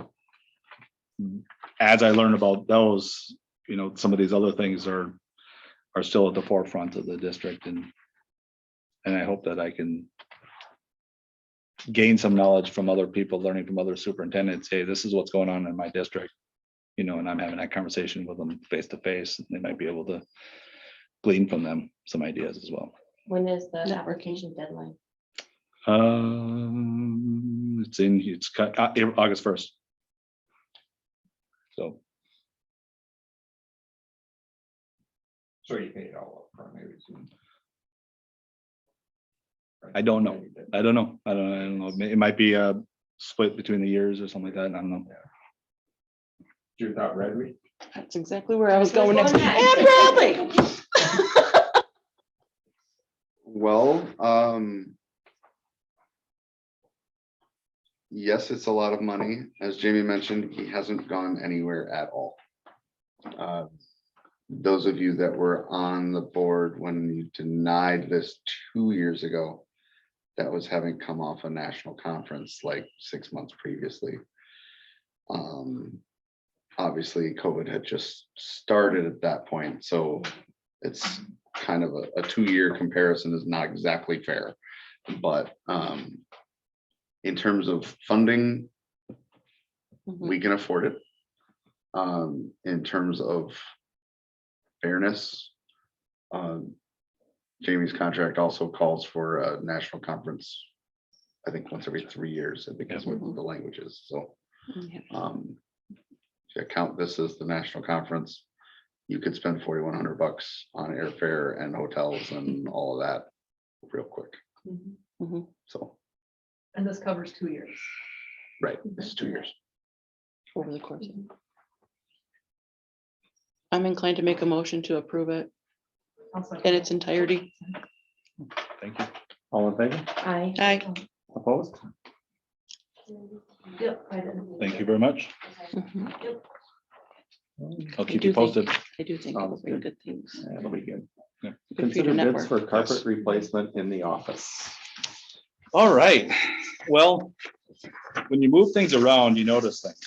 as I learn about those, you know, some of these other things are still at the forefront of the district, and I hope that I can gain some knowledge from other people, learning from other superintendents. Hey, this is what's going on in my district, you know, and I'm having that conversation with them face to face. They might be able to glean from them some ideas as well. When is the Networking. application deadline? It's cut August 1st. So So you paid it all up front, maybe. I don't know. I don't know. It might be a split between the years or something like that. I don't know. You thought Red Week? That's exactly where I was going Where's next. going And Bradley. Well, yes, it's a lot of money. As Jamie mentioned, he hasn't gone anywhere at all. Those of you that were on the board when you denied this 2 years ago, that was having come off a national conference like 6 months previously. Obviously, COVID had just started at that point, so it's kind of a 2-year comparison is not exactly fair. But in terms of funding, we can afford it. In terms of fairness, Jamie's contract also calls for a national conference, I think once every 3 years, because of the languages. So if you count this as the national conference, you could spend $4,100 on airfare and hotels and all of that real quick. So, And this covers 2 years. right, it's 2 years. Over the course. I'm inclined to make a motion to approve it in its entirety. Thank you. All in favor? Aye. Aye. Opposed? Yep, I didn't. Thank you very much. Mhm. I'll keep do you think- posted. I do think it'll be good things. That'll be good. Yeah. Good for you to Consider bids network. for carpet Yes. replacement in the office. All right. Well, when you move things around, you notice things.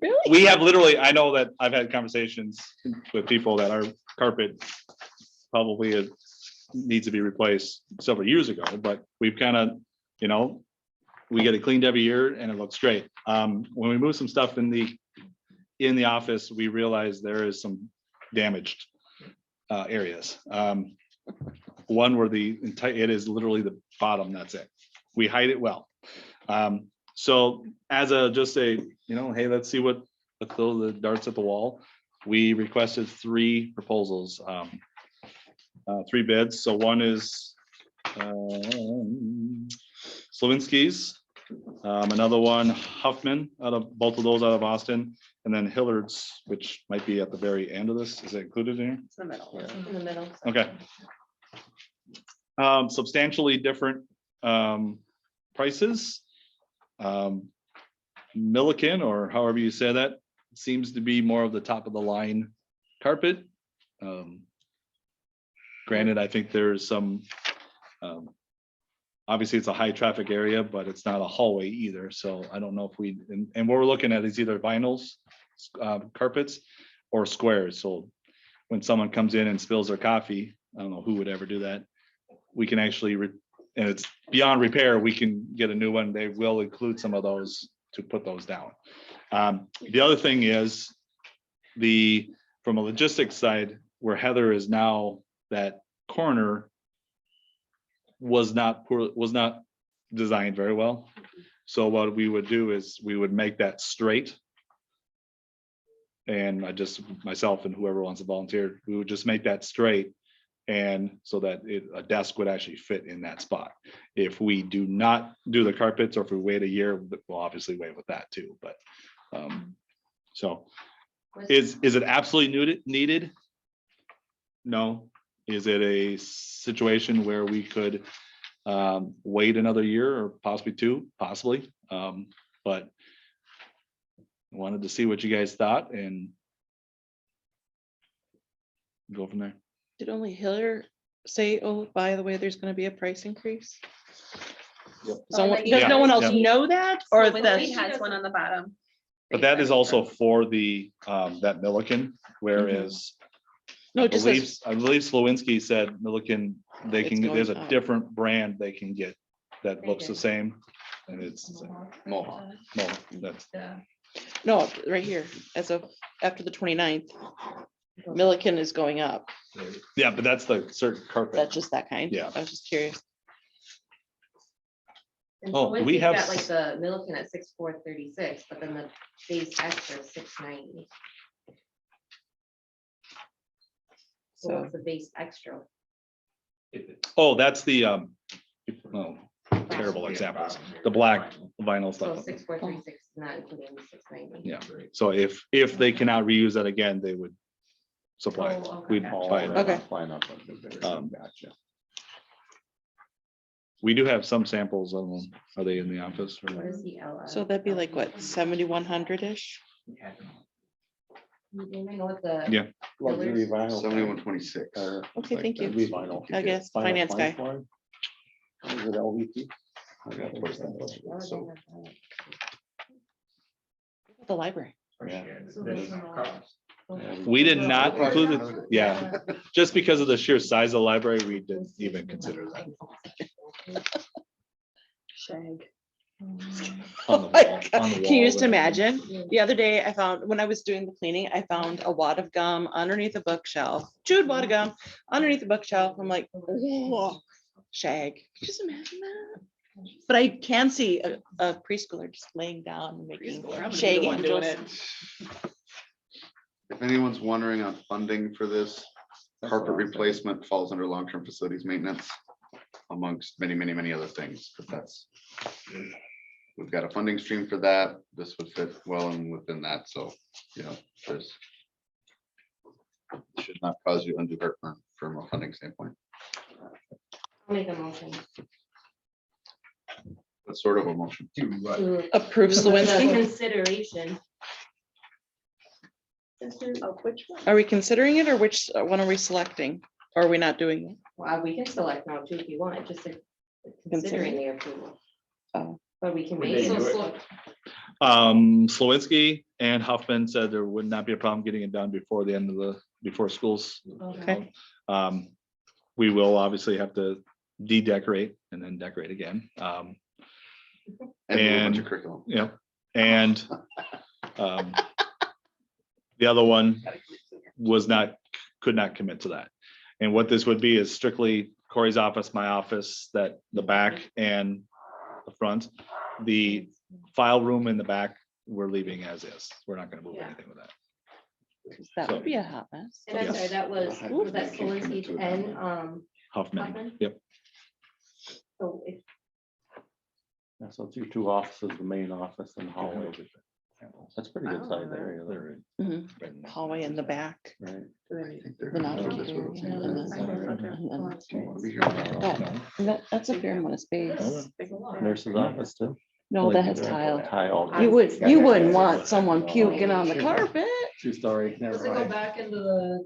Really? We have literally, I know that I've had conversations with people that our carpet probably needs to be replaced several years ago, but we've kind of, you know, we get it cleaned every year and it looks great. When we move some stuff in the office, we realize there is some damaged areas. One where it is literally the bottom, that's it. We hide it well. So as just a, you know, hey, let's throw the darts at the wall. We requested 3 proposals, 3 bids. So one is Slavinsky's, another one Huffman, both of those out of Austin, and then Hillard's, which might be at the very end of this. Is it included in here? It's in the middle. In the middle. Okay. Substantially different prices. Milliken, or however you say that, seems to be more of the top of the line carpet. Granted, I think there's some, obviously it's a high traffic area, but it's not a hallway either. So I don't know if and what we're looking at is either vinyls, carpets, or squares. So when someone comes in and spills their coffee, I don't know who would ever do that. We can actually, and it's beyond repair, we can get a new one. They will include some of those to put those down. The other thing is from a logistics side, where Heather is now, that corner was not designed very well. So what we would do is we would make that straight. And I just, myself and whoever wants to volunteer, we would just make that straight. And so that a desk would actually fit in that spot. If we do not do the carpets, or if we wait a year, we'll obviously wait with that too, but. So is it absolutely needed? No. Is it a situation where we could wait another year or possibly two, possibly? But wanted to see what you guys thought and go from there. Did only Hiller say, oh, by the way, there's gonna be a price increase? Yep. So like does no one else Yeah. know that, or Slowinski that's, has one on the bottom. But that is also for the that Milliken, whereas no, I it just believe, says, I believe Slawinski said Milliken, they It's can, going there's a up. different brand they can get that They looks the do. same. And it's Mohawk. no, that's, Yeah. no, right here, as of after the 29th, Milliken is going up. yeah, but that's the certain carpet. That's just that kind. Yeah. I was just curious. And Oh, do we Swansea have got like s- the Milliken at 6,436, but then the base extra is 690. So So what's the base extra? Oh, that's the oh, terrible examples. The black vinyl So stuff. 6,436 is not including the 690. Yeah. So if they cannot reuse that again, they would supply it. Oh, okay. We'd buy it. Okay. Gotcha. We do have some samples of them. Are they in the office? or- What is the LS? so that'd be like what, 7,100-ish? You know what the? Yeah. Luxury vinyl. 7126. Okay, thank you. It'd be vinyl. I guess, Vinyl finance guy. plank line? Is it LVP? So The library. Yeah. We did not include it. Yeah, just because of the sheer size of the library, we didn't even consider that. Shag. On the Oh my wall- God. on the Can you wall just there. imagine? The other day I found, when I was doing the cleaning, I found a wad of gum underneath a bookshelf, chewed wad of gum underneath the bookshelf. I'm like, whoa, shag. Can you just imagine that? But I can see a preschooler just laying down and making shag angels. if anyone's wondering on funding for this, carpet replacement falls under long-term facilities maintenance amongst many, many, many other things, but that's. We've got a funding stream for that. This would fit well in within that, so, you know, there's. Should not cause you undue heartburn from a funding standpoint. I'll make a motion. What sort of emotion? to Approve the Slawinski. Consideration. Of which one? Are we considering it, or which one are we selecting? Or are we not doing it? Well, we can select now too if you want, just to considering the approval. Oh. But we can Would make they do it. it? Slawinski and Huffman said there would not be a problem getting it done before the end of before schools. Okay. We will obviously have to de-decorate and then decorate again. And do a bunch of And- curriculum. Yeah, and the other one could not commit to that. And what this would be is strictly Corey's office, my office, that the back and the front. The file room in the back, we're leaving as is. We're not gonna move Yeah. anything with that. 'Cause that would be a hot mess. And I'm sorry, that was that Can't commit Swansea to it. and, Huffman, Huffman? yep. so if, Yeah, so it's your two offices, the main office and hallway. That's pretty good size area there, Mhm. Hallway in the back. right? I think they're- The non-public that's what area, it's- yeah, and then- I'll be here tomorrow. That's a fair amount of space. Nurse's office too. No, that has tile. Tile. You wouldn't want someone puking on the carpet. True story. Does it Never go mind. back into the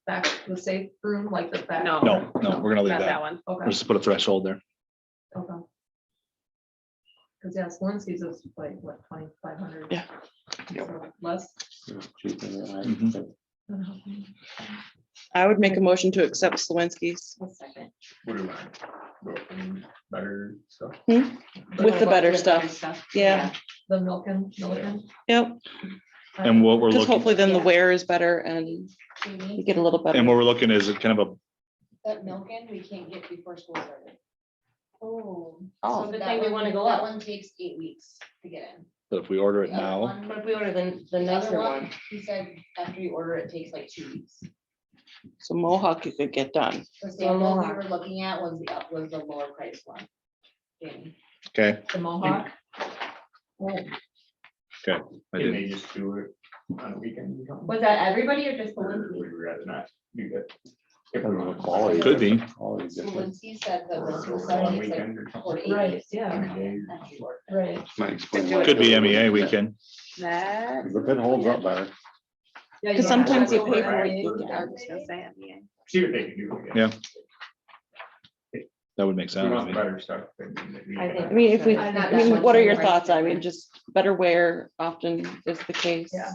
back, the safe room, like the back? No. No, we're gonna leave Not that that. one. We'll Okay, just put a threshold there. okay. Cause yeah, Swansea's is like, what, 2,500? Yeah. So Less. Cheaper than I- Mhm. I would make a motion to accept Slawinski's one second. What do I? Better stuff. with the better stuff. Yeah, The Milliken. yep. And what we're Because looking, hopefully then the Yeah. wear is better and you get a little better. and what we're looking is kind of a, That Milliken, we can't get before school started. Oh. Oh, Good that thing we one- wanna go That up. one takes 8 weeks to get in. But if we order it The other now, one- But if we order the the nicer other one, He said after you order, it takes like 2 weeks. so Mohawk you could get done. The sample we Mohawk. were looking at was the lower price one. Jamie. okay, The Mohawk. I Can did. they just do it on a weekend? or something? was that everybody or just the Or one? would you rather not do that? If Depends we on want the quality. Could be. Quality difference. He said that Or was over said one it's like weekend or something. 4 to 8 Right, weeks. yeah, After you order. right. Might explain why. Could be MEA weekend. That. If it holds up better. Yeah, Because you sometimes don't you have pay to for order it. it. I was gonna say, yeah. See what they can do. I guess. Yeah. That would make We sense. want better stuff. than we I think- I mean, if we, I'm I not that mean, much what are your on thoughts? I price. mean, just better wear often is the case. Yeah.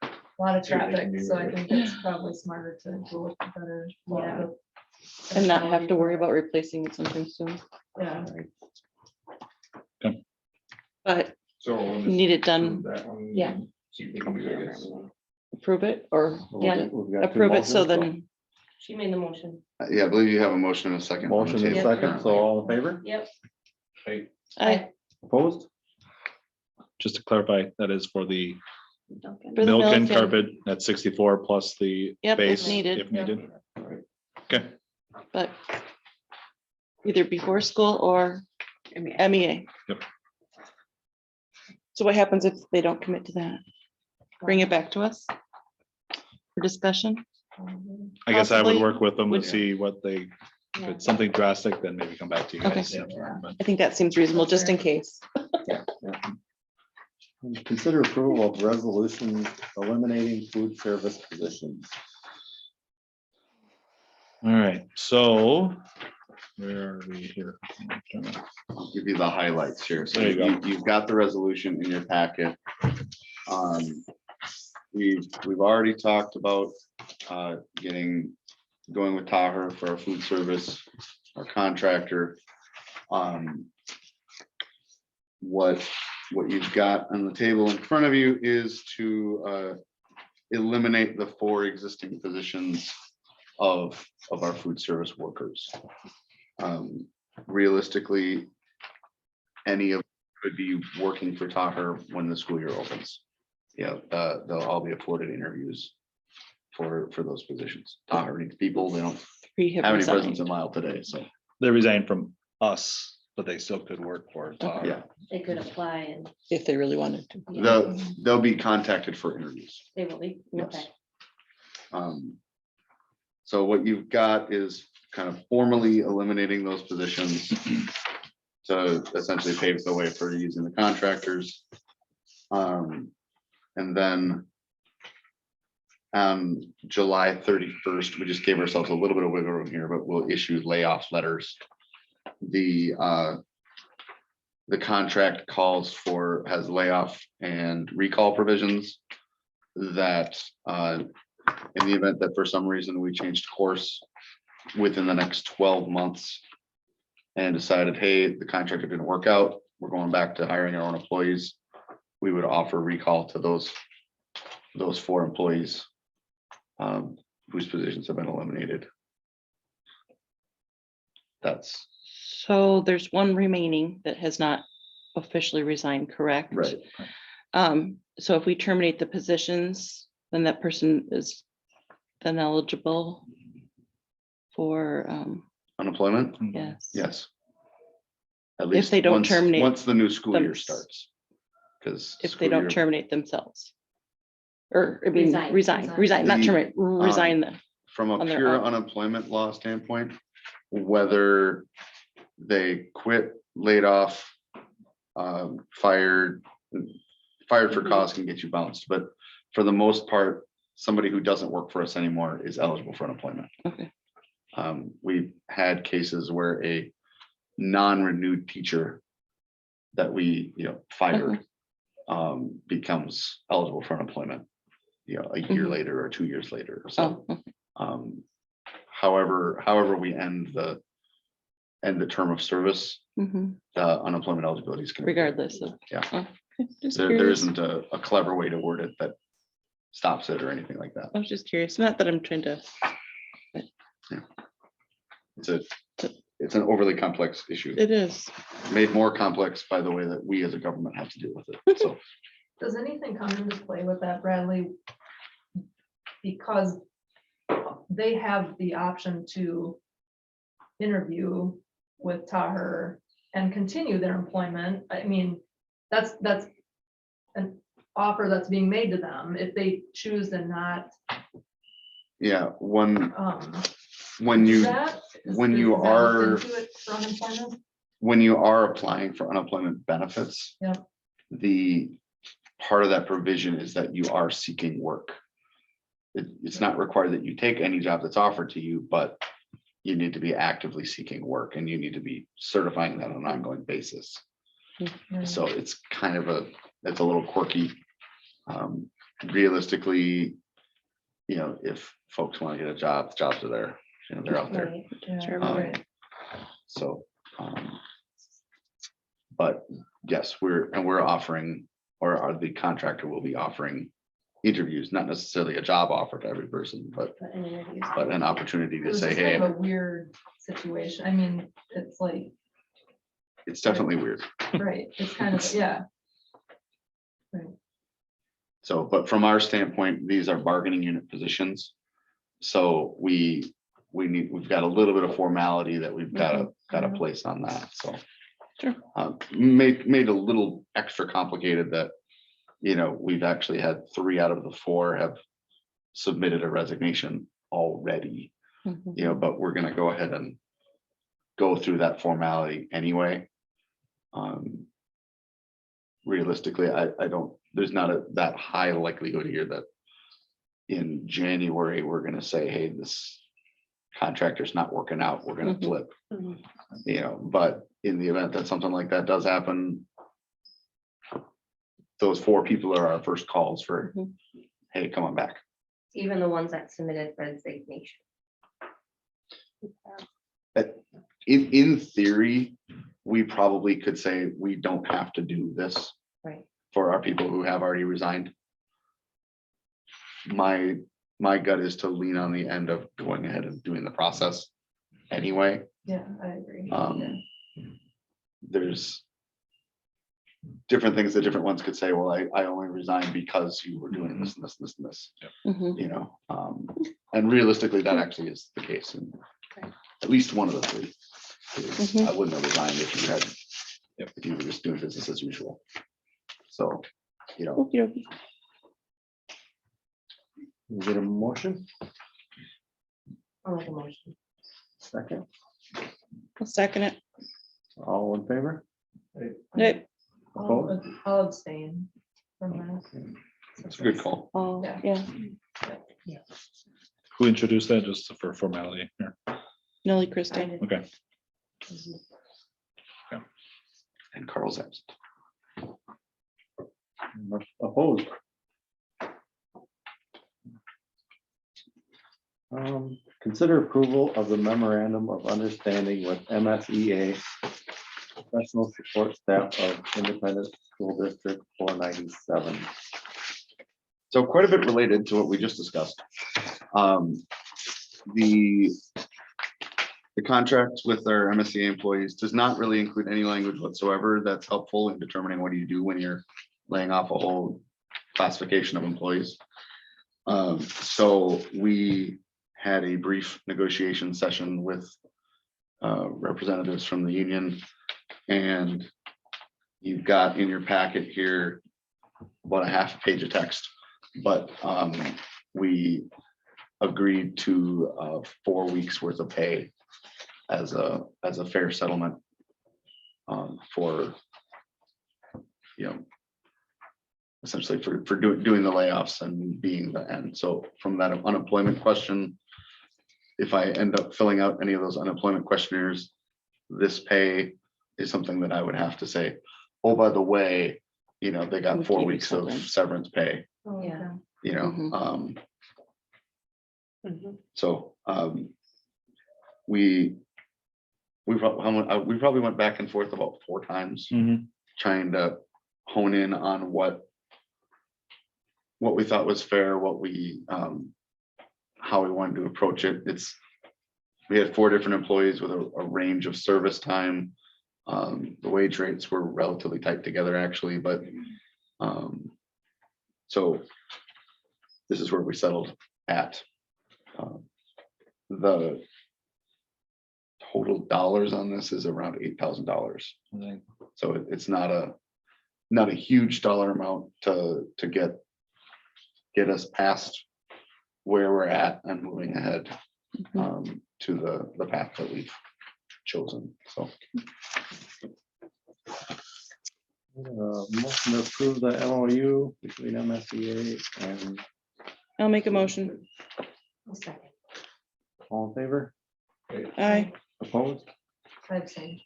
A lot of See what they can traffic, do so I with it. think it's probably smarter to go with the better. Yeah. And not have to worry about replacing it sometime soon. Yeah, But So. we'll you just need it approve done, that one Yeah. and See if they can do it, I guess. approve it or Yeah. We've got two approve it so motions, then, She made the motion. Yeah, I believe you have a motion and a second. on the Motion and table second, so currently. all in favor? Yep. I, Opposed? Just to clarify, that is for the for the milk and milk and, carpet at 64 plus the Yep, if base needed. if needed. Okay, but either before school or MEA. Yep. So what happens if they don't commit to that? Bring it back to us for discussion? I guess I would Possibly work with them to would- see what they, if it's something drastic, then maybe come back to you guys. Okay. But I think that seems reasonable, just in case. Consider approval of resolution eliminating food service positions. All right, so where are we here? I'll give you the highlights here. So There you go. you've got the resolution in your packet. We've already talked about going with Taher for our food service, our contractor. What you've got on the table in front of you is to eliminate the 4 existing positions of our food service workers. Realistically, any of could be working for Taher when the school year opens. Yeah, they'll all be afforded interviews for those positions. Taher needs people, they don't 3 have have any presence in resigned. Lyle today, so, They resigned from us, but they still could work for Tahoe. yeah. They could apply and If they really wanted to. They'll be contacted for interviews. they will be. Yes. Okay. So what you've got is kind of formally eliminating those positions to essentially pave the way for using the contractors. And then on July 31st, we just gave ourselves a little bit of wiggle room here, but we'll issue layoff letters. The contract has layoff and recall provisions that in the event that for some reason we changed course within the next 12 months and decided, hey, the contract didn't work out, we're going back to hiring our own employees, we would offer recall to those 4 employees whose positions have been eliminated. That's So there's one remaining that has not officially resigned, correct? right. So if we terminate the positions, then that person is then eligible for, Unemployment? yes. Yes. At If least they don't once- terminate Once the new school year them- starts. Because. If they don't terminate themselves. Or, I mean, Resign. resign, not The, terminate, resign them. From a on their pure own. unemployment law standpoint, whether they quit, laid off, fired for Mhm. cause can get you bounced, but for the most part, somebody who doesn't work for us anymore is eligible for unemployment. Okay. We've had cases where a non-renewed teacher that we, fired, becomes eligible for unemployment, a year Mhm. later or 2 years later. So, Oh, okay. however we end the term of service, Mhm. the unemployment eligibility is. gonna be- Regardless of. Yeah. Oh, okay, just There curious. isn't a clever way to word it that stops it or anything like that. I was just curious, not that I'm trying to, It's a it's an overly complex issue, It is. made more complex by the way that we as a government have to deal with it. So Does anything come into play with that, Bradley? Because they have the option to interview with Taher and continue their employment. I mean, that's an offer that's being made to them. If they choose to not, yeah, when do you that, when is you that looked are into it for unemployment? when you are applying for unemployment benefits, Yep. the part of that provision is that you are seeking work. It's not required that you take any job that's offered to you, but you need to be actively seeking work and you need to be certifying that on an ongoing basis. Right. So it's kind of it's a little quirky. Realistically, if folks want to get a job, the jobs are there, they're out there. Right, yeah. Sure. Um, So, but yes, we're offering, or the contractor will be offering interviews, not necessarily a job offer to every person, but But in interviews. an opportunity It to was say, just hey, kind of a weird situation. I mean, it's like, it's definitely weird. right, it's kind of, yeah. So, but from our standpoint, these are bargaining unit positions. So we've got a little bit of formality that we've got to place on that, so. Sure. Made a little extra complicated that, we've actually had 3 out of the 4 have submitted a resignation already, Mhm. but we're gonna go ahead and go through that formality anyway. Realistically, I don't, there's not that high likelihood here that in January, we're gonna say, hey, this contractor's not working out, we're gonna Mhm. flip. Mhm. But in the event that something like that does happen, those 4 people are our first calls for, Mhm. hey, come on back. Even the ones that submitted resignation. In theory, we probably could say we don't have to do this Right. for our people who have already resigned. My gut is to lean on the end of going ahead and doing the process anyway. Yeah, I agree. There's different things that different ones could say, well, I only resigned because you were doing this and this and this and this, Mhm. and realistically, that actually is the case in at least one of the 3. Mhm. I wouldn't have resigned if you were just doing business as usual. So, Okey-dokey. You get a motion, I'll make a motion. second, I'll second it. all in favor? Yep. I'll abstain from that. it's a good call. Oh, Yeah. yeah. Who introduced that, just for formality here? Nellie I Christie. did. Okay. And Carl's absent. Opposed? Consider approval of the memorandum of understanding with MSEA, professional support staff of Independent School District 497. So quite a bit related to what we just discussed. The contract with our MSCA employees does not really include any language whatsoever that's helpful in determining what do you do when you're laying off a whole classification of employees. So we had a brief negotiation session with representatives from the union, and you've got in your packet here about a half a page of text, but we agreed to 4 weeks worth of pay as a fair settlement for, essentially for doing the layoffs and being the end. So from that unemployment question, if I end up filling out any of those unemployment questionnaires, this pay is something that I would have to say, oh, by the way, they We got 4 gave you weeks of something. severance pay, Oh, Yeah. Mhm. So we probably went back and forth about 4 times trying to hone in on what we thought was fair, what we how we wanted to approach it. we had 4 different employees with a range of service time. The wage rates were relatively tight together actually, but so this is where we settled at. The total dollars on this is around $8,000. So it's not a huge dollar amount to get us past where we're at and moving ahead to the path that we've chosen. So Motion to approve the MOU between MSEA and I'll make a motion. I'll second. all in favor, Aye. opposed? I'd say.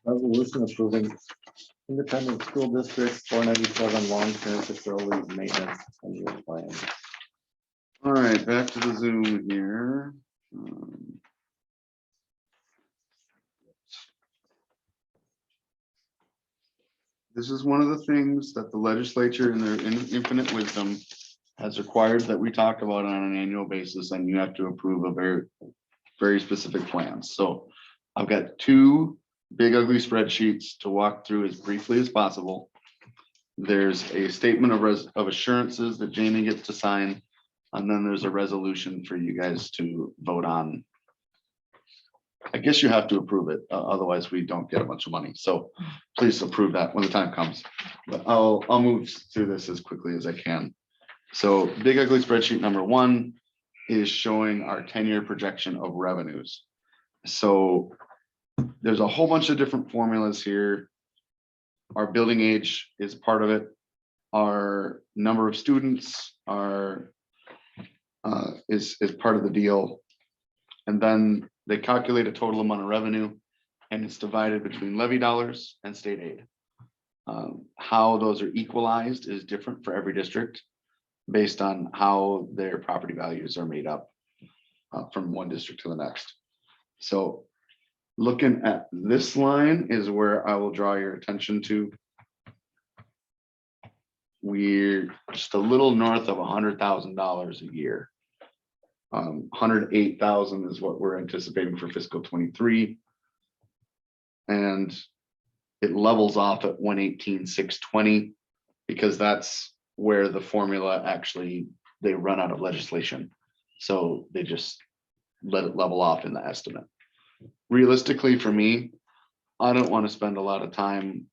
Resolution approving independent school districts 497 long-term facilities maintenance and use plan. all right, back to the Zoom here. This is one of the things that the legislature in their infinite wisdom has required that we talk about on an annual basis, and you have to approve a very specific plans. So I've got 2 big ugly spreadsheets to walk through as briefly as possible. There's a statement of assurances that Jamie gets to sign, and then there's a resolution for you guys to vote on. I guess you have to approve it, otherwise we don't get a bunch of money. So please approve that when the time comes. But I'll move through this as quickly as I can. So big ugly spreadsheet number 1 is showing our 10-year projection of revenues. So there's a whole bunch of different formulas here. Our building age is part of it. Our number of students is part of the deal. And then they calculate a total amount of revenue, and it's divided between levy dollars and state aid. How those are equalized is different for every district based on how their property values are made up from one district to the next. So looking at this line is where I will draw your attention to. We're just a little north of $100,000 a year. 108,000 is what we're anticipating for fiscal 23. And it levels off at 118,620 because that's where the formula actually, they run out of legislation. So they just let it level off in the estimate. Realistically, for me, I don't want to spend a lot of time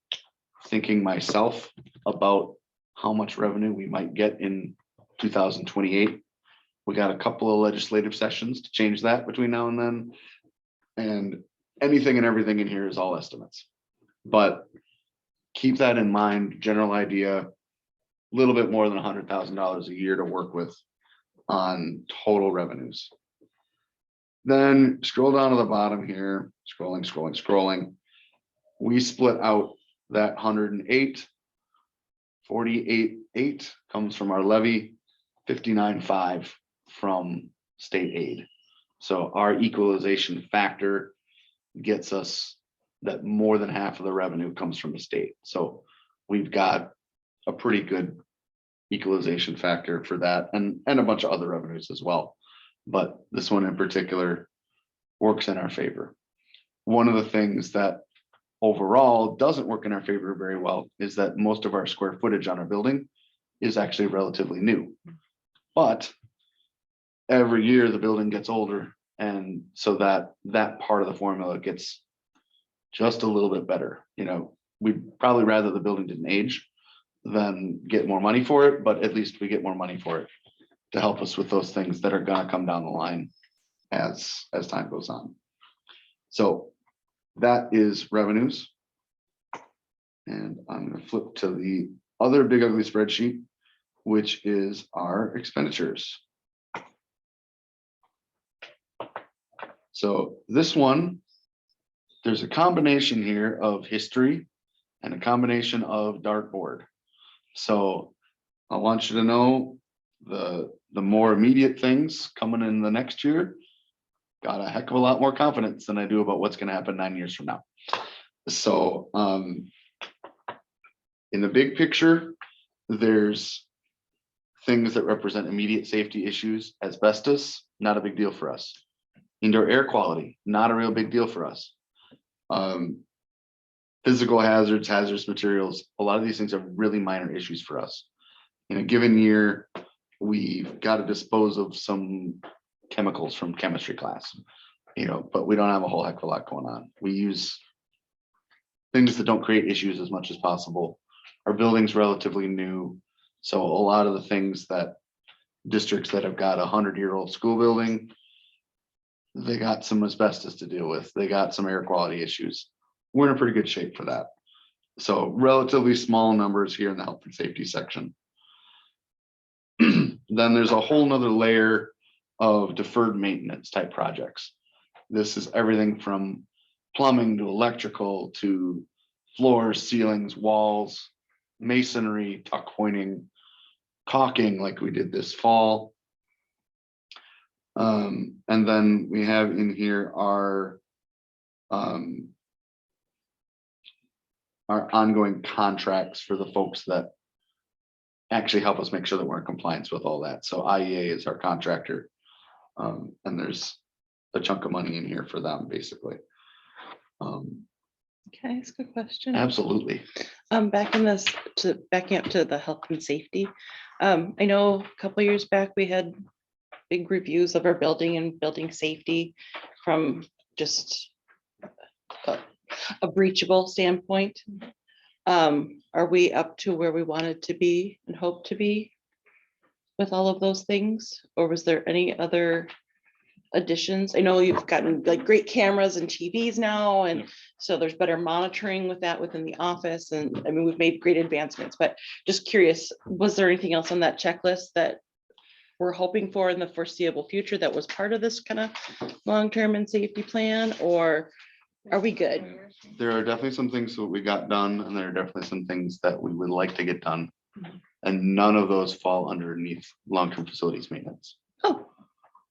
thinking myself about how much revenue we might get in 2028. We got a couple of legislative sessions to change that between now and then. And anything and everything in here is all estimates. But keep that in mind, general idea, a little bit more than $100,000 a year to work with on total revenues. Then scroll down to the bottom here, scrolling. We split out that 108, 48.8 comes from our levy, 59.5 from state aid. So our equalization factor gets us that more than half of the revenue comes from the state. So we've got a pretty good equalization factor for that, and a bunch of other revenues as well. But this one in particular works in our favor. One of the things that overall doesn't work in our favor very well is that most of our square footage on our building is actually relatively new. But every year the building gets older, and so that part of the formula gets just a little bit better. You know, we'd probably rather the building didn't age than get more money for it, but at least we get more money for it to help us with those things that are gonna come down the line as time goes on. So that is revenues. And I'm gonna flip to the other big ugly spreadsheet, which is our expenditures. So this one, there's a combination here of history and a combination of dartboard. So I want you to know the more immediate things coming in the next year, got a heck of a lot more confidence than I do about what's going to happen 9 years from now. So in the big picture, there's things that represent immediate safety issues, asbestos, not a big deal for us. Indoor air quality, not a real big deal for us. Physical hazards, hazardous materials, a lot of these things are really minor issues for us. In a given year, we've got to dispose of some chemicals from chemistry class, but we don't have a whole heck of a lot going on. We use things that don't create issues as much as possible. Our building's relatively new, so a lot of the things that districts that have got 100-year-old school building, they got some asbestos to deal with. They got some air quality issues. We're in a pretty good shape for that. So relatively small numbers here in the health and safety section. Then there's a whole nother layer of deferred maintenance type projects. This is everything from plumbing to electrical to floors, ceilings, walls, masonry, tuck pointing, caulking like we did this fall. And then we have in here our ongoing contracts for the folks that actually help us make sure that we're in compliance with all that. So IEA is our contractor. And there's a chunk of money in here for them, basically. Can I ask a question? Absolutely. Backing up to the health and safety. I know a couple years back, we had big reviews of our building and building safety from just a breachable standpoint. Are we up to where we wanted to be and hope to be with all of those things? Or was there any other additions? I know you've gotten like great cameras and TVs now, and so there's better monitoring with that within the office. And I mean, we've made great advancements, but just curious, was there anything else on that checklist that we're hoping for in the foreseeable future that was part of this kind of long-term and safety plan, or are we good? There are definitely some things that we got done, and there are definitely some things that we would like to get done. And none of those fall underneath long-term facilities maintenance. Oh,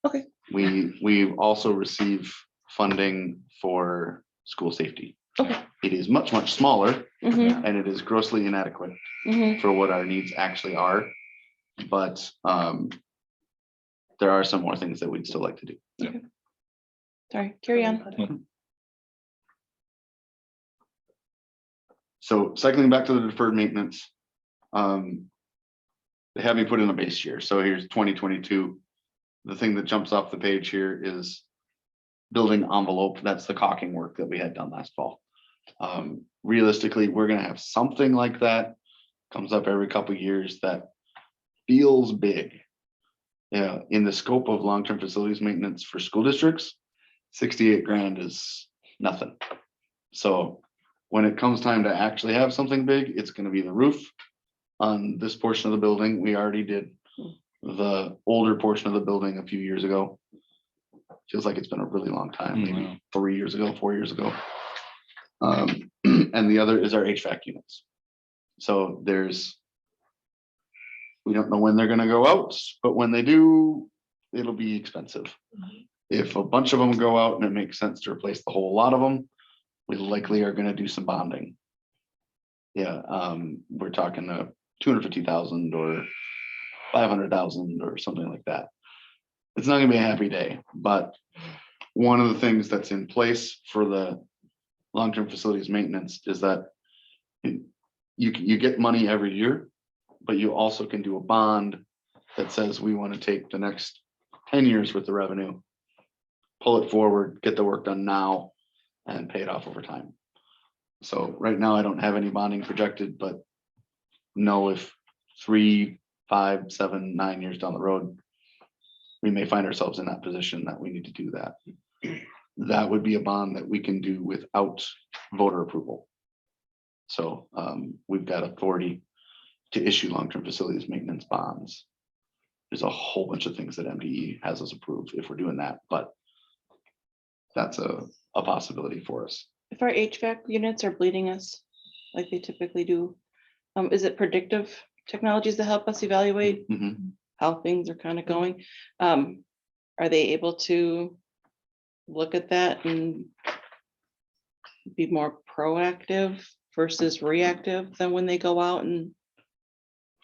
okay. We've also received funding for school safety. Okay. It is much, much smaller, Mhm, and it is grossly inadequate mhm. for what our needs actually are. But there are some more things that we'd still like to do. Sorry, carry on. So cycling back to the deferred maintenance, they have me put in a base year. So here's 2022. The thing that jumps off the page here is building envelope. That's the caulking work that we had done last fall. Realistically, we're going to have something like that comes up every couple of years that feels big. Yeah, in the scope of long-term facilities maintenance for school districts, 68 grand is nothing. So when it comes time to actually have something big, it's going to be the roof on this portion of the building. We already did the older portion of the building a few years ago. Feels like it's been a really long time, maybe 3 years ago, 4 years ago. And the other is our HVAC units. So we don't know when they're going to go out, but when they do, it'll be expensive. If a bunch of them go out and it makes sense to replace the whole lot of them, we likely are going to do some bonding. Yeah, we're talking 250,000 or 500,000 or something like that. It's not going to be a happy day, but one of the things that's in place for the long-term facilities maintenance is that you get money every year, but you also can do a bond that says we want to take the next 10 years with the revenue, pull it forward, get the work done now, and pay it off over time. So right now I don't have any bonding projected, but know if 3, 5, 7, 9 years down the road, we may find ourselves in that position that we need to do that. That would be a bond that we can do without voter approval. So we've got authority to issue long-term facilities maintenance bonds. There's a whole bunch of things that MDE has us approved if we're doing that, but that's a possibility for us. If our HVAC units are bleeding us like they typically do, is it predictive technologies to help us evaluate Mhm. how things are kind of going? Are they able to look at that and be more proactive versus reactive than when they go out and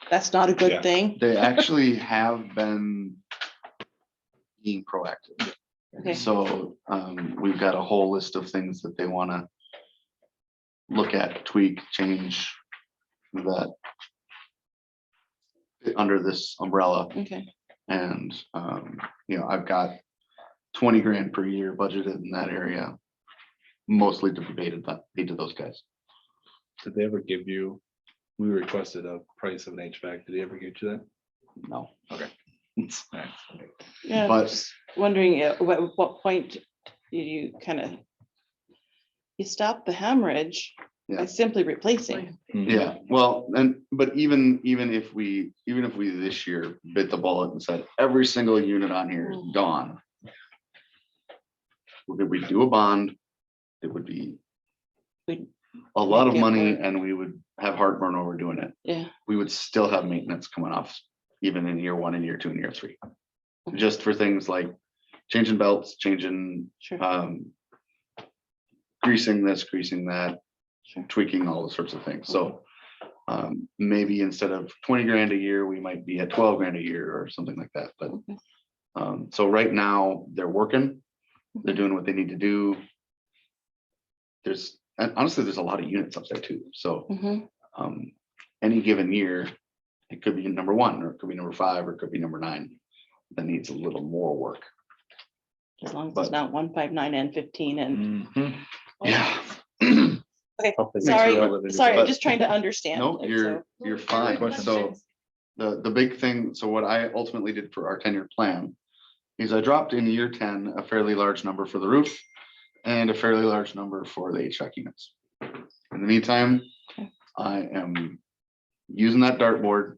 That's not a Yeah. good thing. They actually have been being proactive. Okay. So we've got a whole list of things that they want to look at, tweak, change that fit under this umbrella. Okay, And, I've got 20 grand per year budgeted in that area, mostly to be paid to those guys. Did they ever give you, we requested a price of an HVAC. Did they ever get you that? No. Okay. It's- yeah, But- just wondering at what point did you kind of, you stop the hemorrhage by Yeah. simply replacing. Yeah, well, but even if we this year bit the bullet and said every single unit on here is gone. Did we do a bond? It would be We'd a lot of make it money work. and we would have heartburn over doing it. Yeah, We would still have maintenance coming off, even in year 1 and year 2 and year 3. Just for things like changing belts, changing, sure, greasing this, greasing that, sure. tweaking all those sorts of things. So maybe instead of 20 grand a year, we might be at 12 grand a year or something like that. But Okay. so right now they're working, they're doing what they need to do. And honestly, there's a lot of units up there too. So Mhm. any given year, it could be number 1, or it could be number 5, or it could be number 9 that needs a little more work. As long as But- it's not 1, 5, 9, and 15 and, Mhm. Yeah. sorry, I'm But- just trying to understand. No, like, you're fine. So the big thing, so what I ultimately did for our 10-year plan is I dropped in year 10 a fairly large number for the roof and a fairly large number for the HVAC units. In the meantime, Okay. I am using that dartboard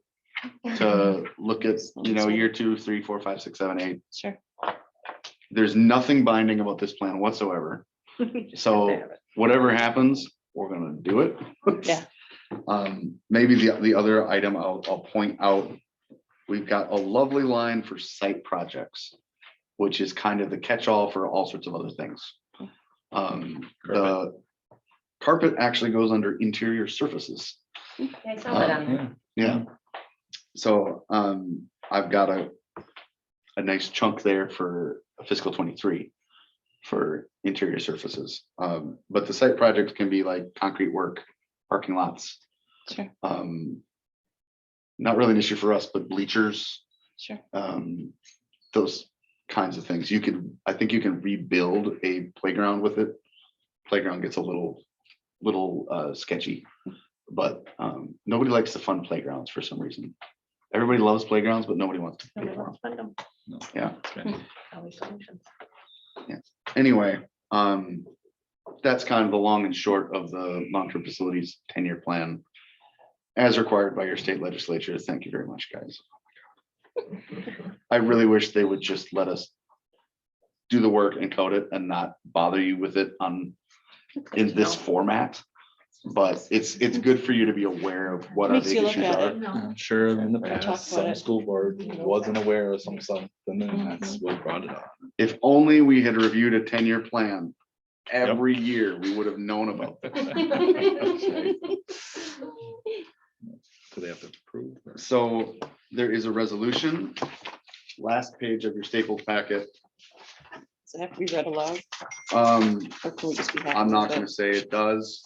to look at, year 2, 3, 4, 5, 6, 7, 8. Sure, There's nothing binding about this plan whatsoever. So whatever happens, we're gonna do it. Yeah. Maybe the other item I'll point out, we've got a lovely line for site projects, which is kind of the catch-all for all sorts of other things. The carpet actually goes under interior surfaces. Yeah, I saw that on there. Yeah. So I've got a nice chunk there for fiscal 23 for interior surfaces. But the site projects can be like concrete work, parking lots. sure, Not really an issue for us, but bleachers, sure. those kinds of things. I think you can rebuild a playground with it. Playground gets a little sketchy, but nobody likes the fun playgrounds for some reason. Everybody loves playgrounds, but nobody wants to pay for them. Yeah. Anyway, that's kind of the long and short of the long-term facilities 10-year plan as required by your state legislature. Thank you very much, guys. I really wish they would just let us do the work and code it and not bother you with it in this format. But it's good for you to be aware of what our Makes big you look issues at are. it. I'm sure in the Or talk past, about some it. school board wasn't aware of something, and that's what brought it up. If only we had reviewed a 10-year plan every year, we would have known about it. So they have to approve. or- So there is a resolution, last page of your stapled packet. Does it have to be read aloud? Um, Or can we just be happy I'm not with gonna say it does.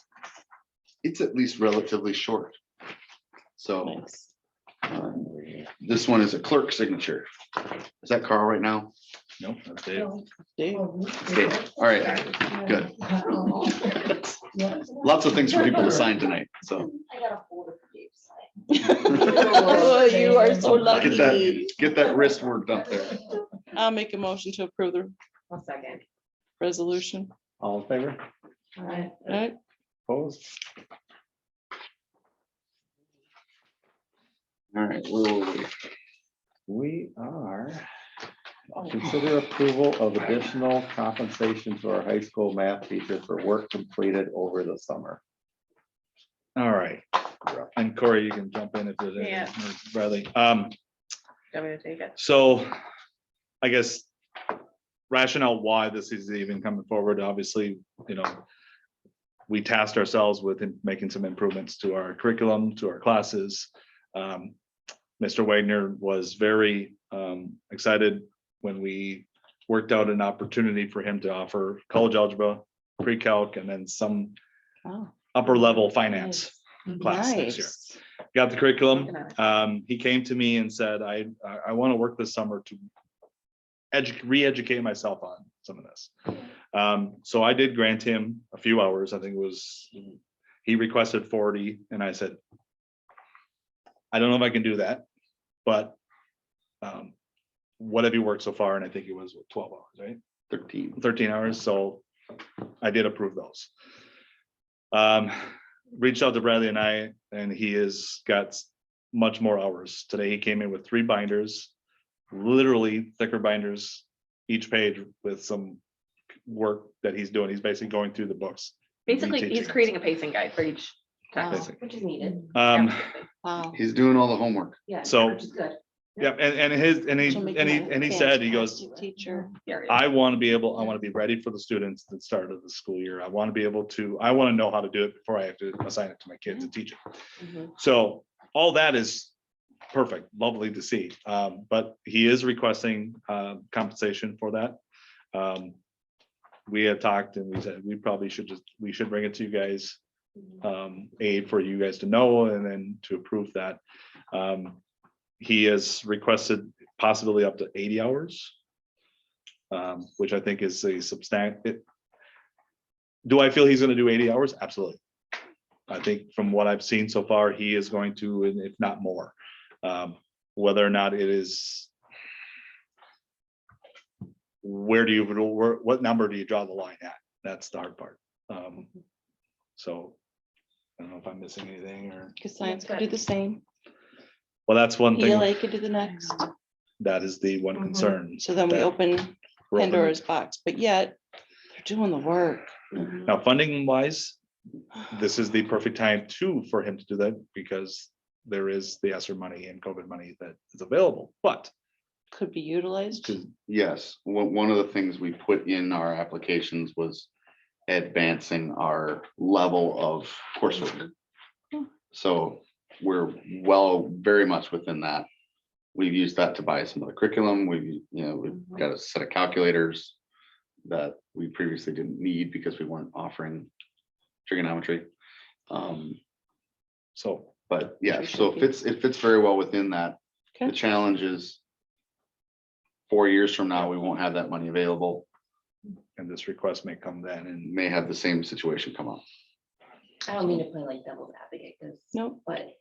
It's at least relatively short. So it? Nice. this one is a clerk signature. Is that Carl right now? Nope, that's it. Dave? Okay, all right, good. Lots of things for people to sign tonight, so. I got a folder for Dave to sign. Oh, you are so Get lucky. that wrist worked up there. I'll make a motion to approve the One second. resolution. All in favor? Alright. Right? Opposed? All right, where were we? We are. Consider approval of additional compensation to our high school math teacher for work completed over the summer. All right. And Corey, you can jump in if there's anything, Yeah. or Bradley. Want me to take it? So I guess rationale why this is even coming forward, obviously, we tasked ourselves with making some improvements to our curriculum, to our classes. Mr. Wagner was very excited when we worked out an opportunity for him to offer college algebra, pre-calc, and then some Oh, upper level finance class next year. nice. Got the curriculum. He came to me and said, I want to work this summer to re-educate myself on some of this. So I did grant him a few hours. I think it was, he requested 40 and I said, I don't know if I can do that, but what have you worked so far? And I think it was 12 hours, right? 13 hours. So I did approve those. Reached out to Bradley and he has got much more hours. Today he came in with 3 binders, literally thicker binders, each page with some work that he's doing. He's basically going through the books. Basically, he's reteaching. creating a pacing guide for each Wow. text. Basic. Which is needed. Wow. He's doing all the homework. Yeah. So- Which is good. Yeah, She'll make and he him a said, he goes, fantastic Teacher. I want to be ready for the students at the start of the school year. I want to know how to do it before I have to assign it to my kids and teach it. Mhm. So all that is perfect, lovely to see. But he is requesting compensation for that. We had talked and we said, we should bring it to you guys. Aid for you guys to know and then to approve that. He has requested possibly up to 80 hours. Which I think is a substantial. Do I feel he's going to do 80 hours? Absolutely. I think from what I've seen so far, he is going to, and if not more. Whether or not it is. What number do you draw the line at? That's the hard part. So I don't know if I'm missing anything or, Because science could do the same. well, that's one thing. ELA could do the next. That is the one Mhm. concern. So then we that open we're opening. Pandora's box, but yet they're doing the work. Now, funding wise, this is the perfect time for him to do that because there is the ESSER money and COVID money that is available, but Could be utilized. Yes, one of the things we put in our applications was advancing our level of coursework. So we're very much within that. We've used that to buy some of the curriculum. We've got a set of calculators that we previously didn't need because we weren't offering trigonometry. so But yeah, We so should it fits very well within that. The Okay. challenge is 4 years from now, we won't have that money available. and this request may come then and May have the same situation come up. I don't mean to play like devil's advocate, because, Nope. but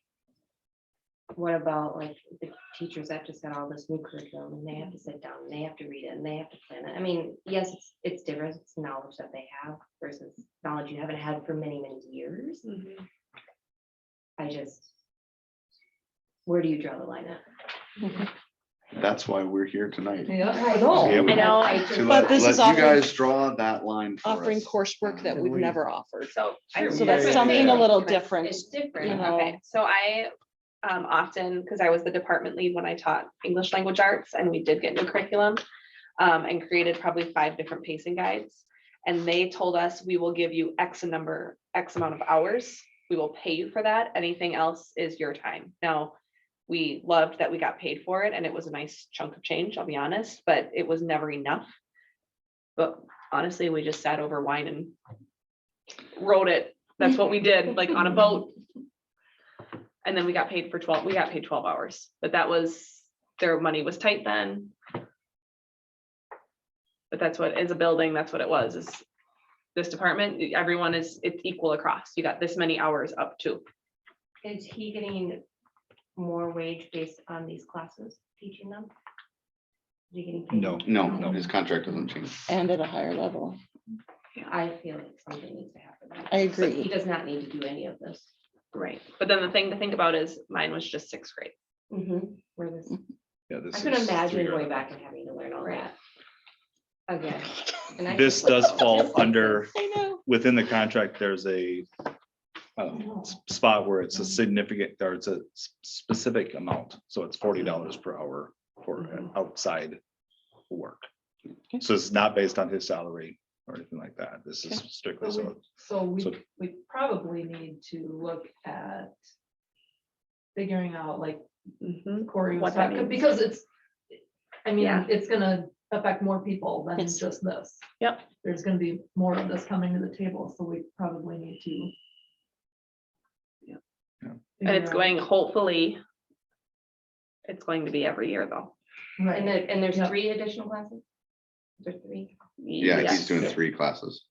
what about like the teachers that just got all this new curriculum and they have to sit down and they have to read it and they have to plan it? I mean, yes, it's different. It's knowledge that they have versus knowledge you haven't had for many, many years. Where do you draw the line at? That's why we're here tonight. Yeah, I know. Yep. I know. To But let this is you offering- guys draw that line for Offering us. coursework that we've never offered. So. So that's something a little different. It's different. You know. Okay, so I often, because I was the department lead when I taught English language arts and we did get new curriculum. And created probably 5 different pacing guides. And they told us, we will give you X amount of hours. We will pay you for that. Anything else is your time. Now, we loved that we got paid for it and it was a nice chunk of change, I'll be honest, but it was never enough. But honestly, we just sat over wine and wrote it. That's what we did, like on a boat. And then we got paid 12 hours, but that was, their money was tight then. But that's what, as a building, that's what it was, is this department, it's equal across. You got this many hours up to. Is he getting more wage based on these classes, teaching them? Is he getting paid no. more? No, his contract doesn't change. And at a higher level. I feel like something needs to happen. I But he agree. does not need to do any of this. Right. But then the thing to think about is mine was just 6th grade. Where this, yeah, this I can is imagine 3 going years. back and having to learn all that. Again. And I This just like- does fall just like under, this. I know. within the contract, there's a spot where it's a significant, or it's a specific amount. So it's $40 per hour for an outside work. So it's not based on his salary or anything like that. This is strictly so. So So- we probably need to look at figuring out like Mhm. Corey was What that talking, means. because it's, I mean, Yeah. it's gonna affect more people than Yes. just this. Yep. There's gonna be more of this coming to the table, so we probably need to. And it's figure out- going, hopefully, it's going to be every year though. And Right, there's Yeah. 3 additional classes? There's 3. Yeah, Yes. he's doing 3 classes.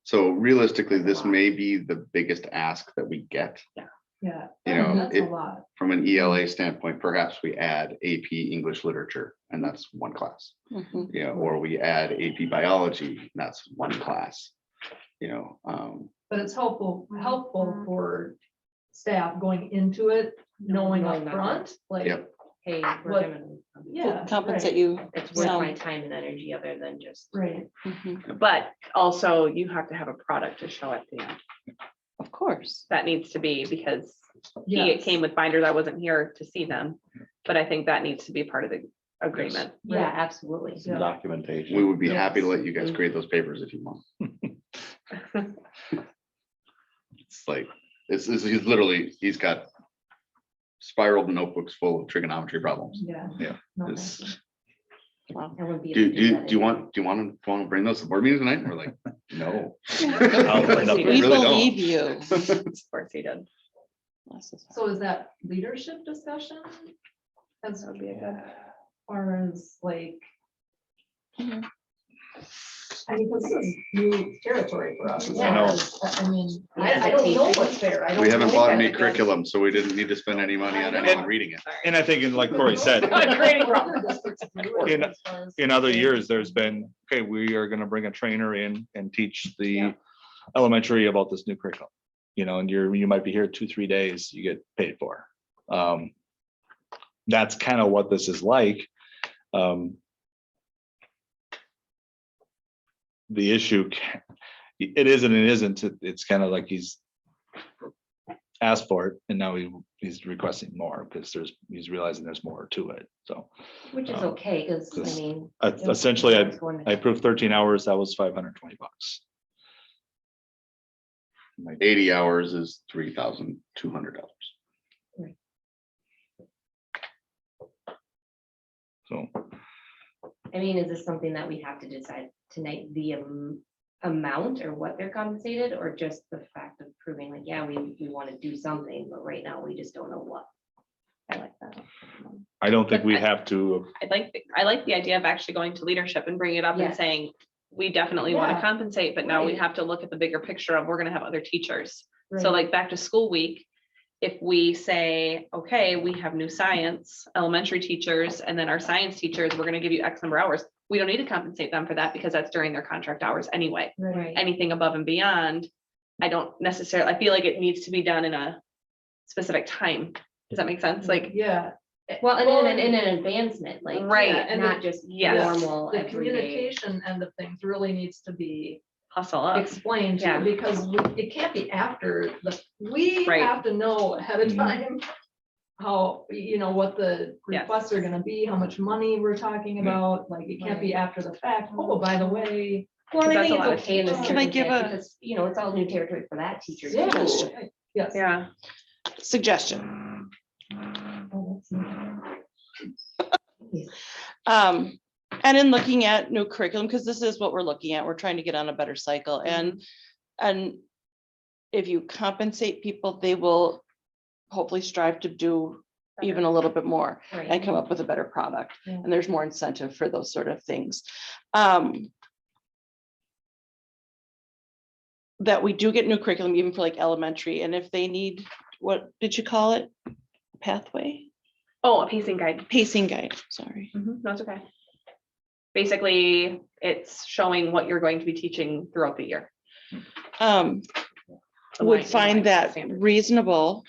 So realistically, That's a this lot. may be the biggest ask that we get. yeah. You know, That's a it- lot. From an ELA standpoint, perhaps we add AP English Literature, and that's 1 class. Mhm. You know, or we add AP Biology, and that's 1 class. You know, But it's helpful for staff going into it, knowing Knowing that. upfront, like, Yep. Hey, we're What- gonna. yeah. Compensate right, you. It's worth my some. time and energy other than just. Right, Mhm. But also you have to have a product to show at the end. Of course. That needs to be because he Yes. came with binders. I wasn't here to see them. But I think that needs to be part of the agreement. Yeah, absolutely. Some Yeah. documentation. we would be happy to Yes. let you guys grade those papers if you want. It's like, he's literally, he's got spiraled notebooks full of trigonometry problems. yeah. Yeah, No, It's- thank you. Wow. I wouldn't be Do able to you, that do you anymore. want to bring those to board meeting tonight? And we're like, no. I'll end up- We really don't. believe you. Of course he did. Bless his heart. So is that leadership discussion? As That would be a good. far as like. Mhm. I mean, because this is new territory for us. as I know. far as- I mean, I don't know what's fair. I We don't haven't know bought that any because- curriculum, so we didn't need to spend any money on anyone reading it. And I think, and like Corey said, Creating Other districts do it In- as far as- in other years, there's been, okay, we are gonna bring a trainer in and teach the Yeah. elementary about this new curriculum. You know, and you might be here 2-3 days, you get paid for. That's kind of what this is like. The issue, it is and it isn't, it's kind of like he's asked for it and now he's requesting more because he's realizing there's more to it, so. Which is okay, because I mean. Essentially, it's going to- I approved 13 hours, that was $520. 80 hours is $3,200. So, I mean, is this something that we have to decide tonight, the amount or what they're compensated, or just the fact of proving like, yeah, we want to do something, but right now we just don't know what? I like that. I don't think But we I- have to, I like the idea of actually going to leadership and bringing it up and Yes. saying, we definitely want Yeah. to compensate, but now we Right. have to look at the bigger picture of, we're gonna have other teachers. So Right. like back to school week, if we say, okay, we have new science, elementary teachers, and then our science teachers, we're gonna give you X number of hours. We don't need to compensate them for that because that's during their contract hours anyway. Right. Anything above and beyond, I don't necessarily, I feel like it needs to be done in a specific time. Does that make sense? Like, Yeah. Well, and in an advancement, like. Right, and Not just yes. normal The everyday. communication end of things really needs to be hustle up. explained Yeah. to, because it can't be after we Right. have to know ahead of Mhm. time. How, what the Yes. requests are gonna be, how much money we're talking about, like, it can't be after the fact, oh, by the way. Well, and I That's a think lot of it's okay in this. Can I give a- Because, it's all new territory for that teacher. Yeah. too. Yes. Yeah, Suggestion. Oh, that's neat. And in looking at new curriculum, because this is what we're looking at, we're trying to get on a better cycle and if you compensate people, they will hopefully strive to do even a little bit more and Right. come up with a better product. Yeah. And there's more incentive for those sort of things. That we do get new curriculum even for like elementary, and if they need, what did you call it? Pathway, oh, a pacing guide. pacing guide, sorry. No, it's okay. Basically, it's showing what you're going to be teaching throughout the year. Would Aligned find that standards. reasonable,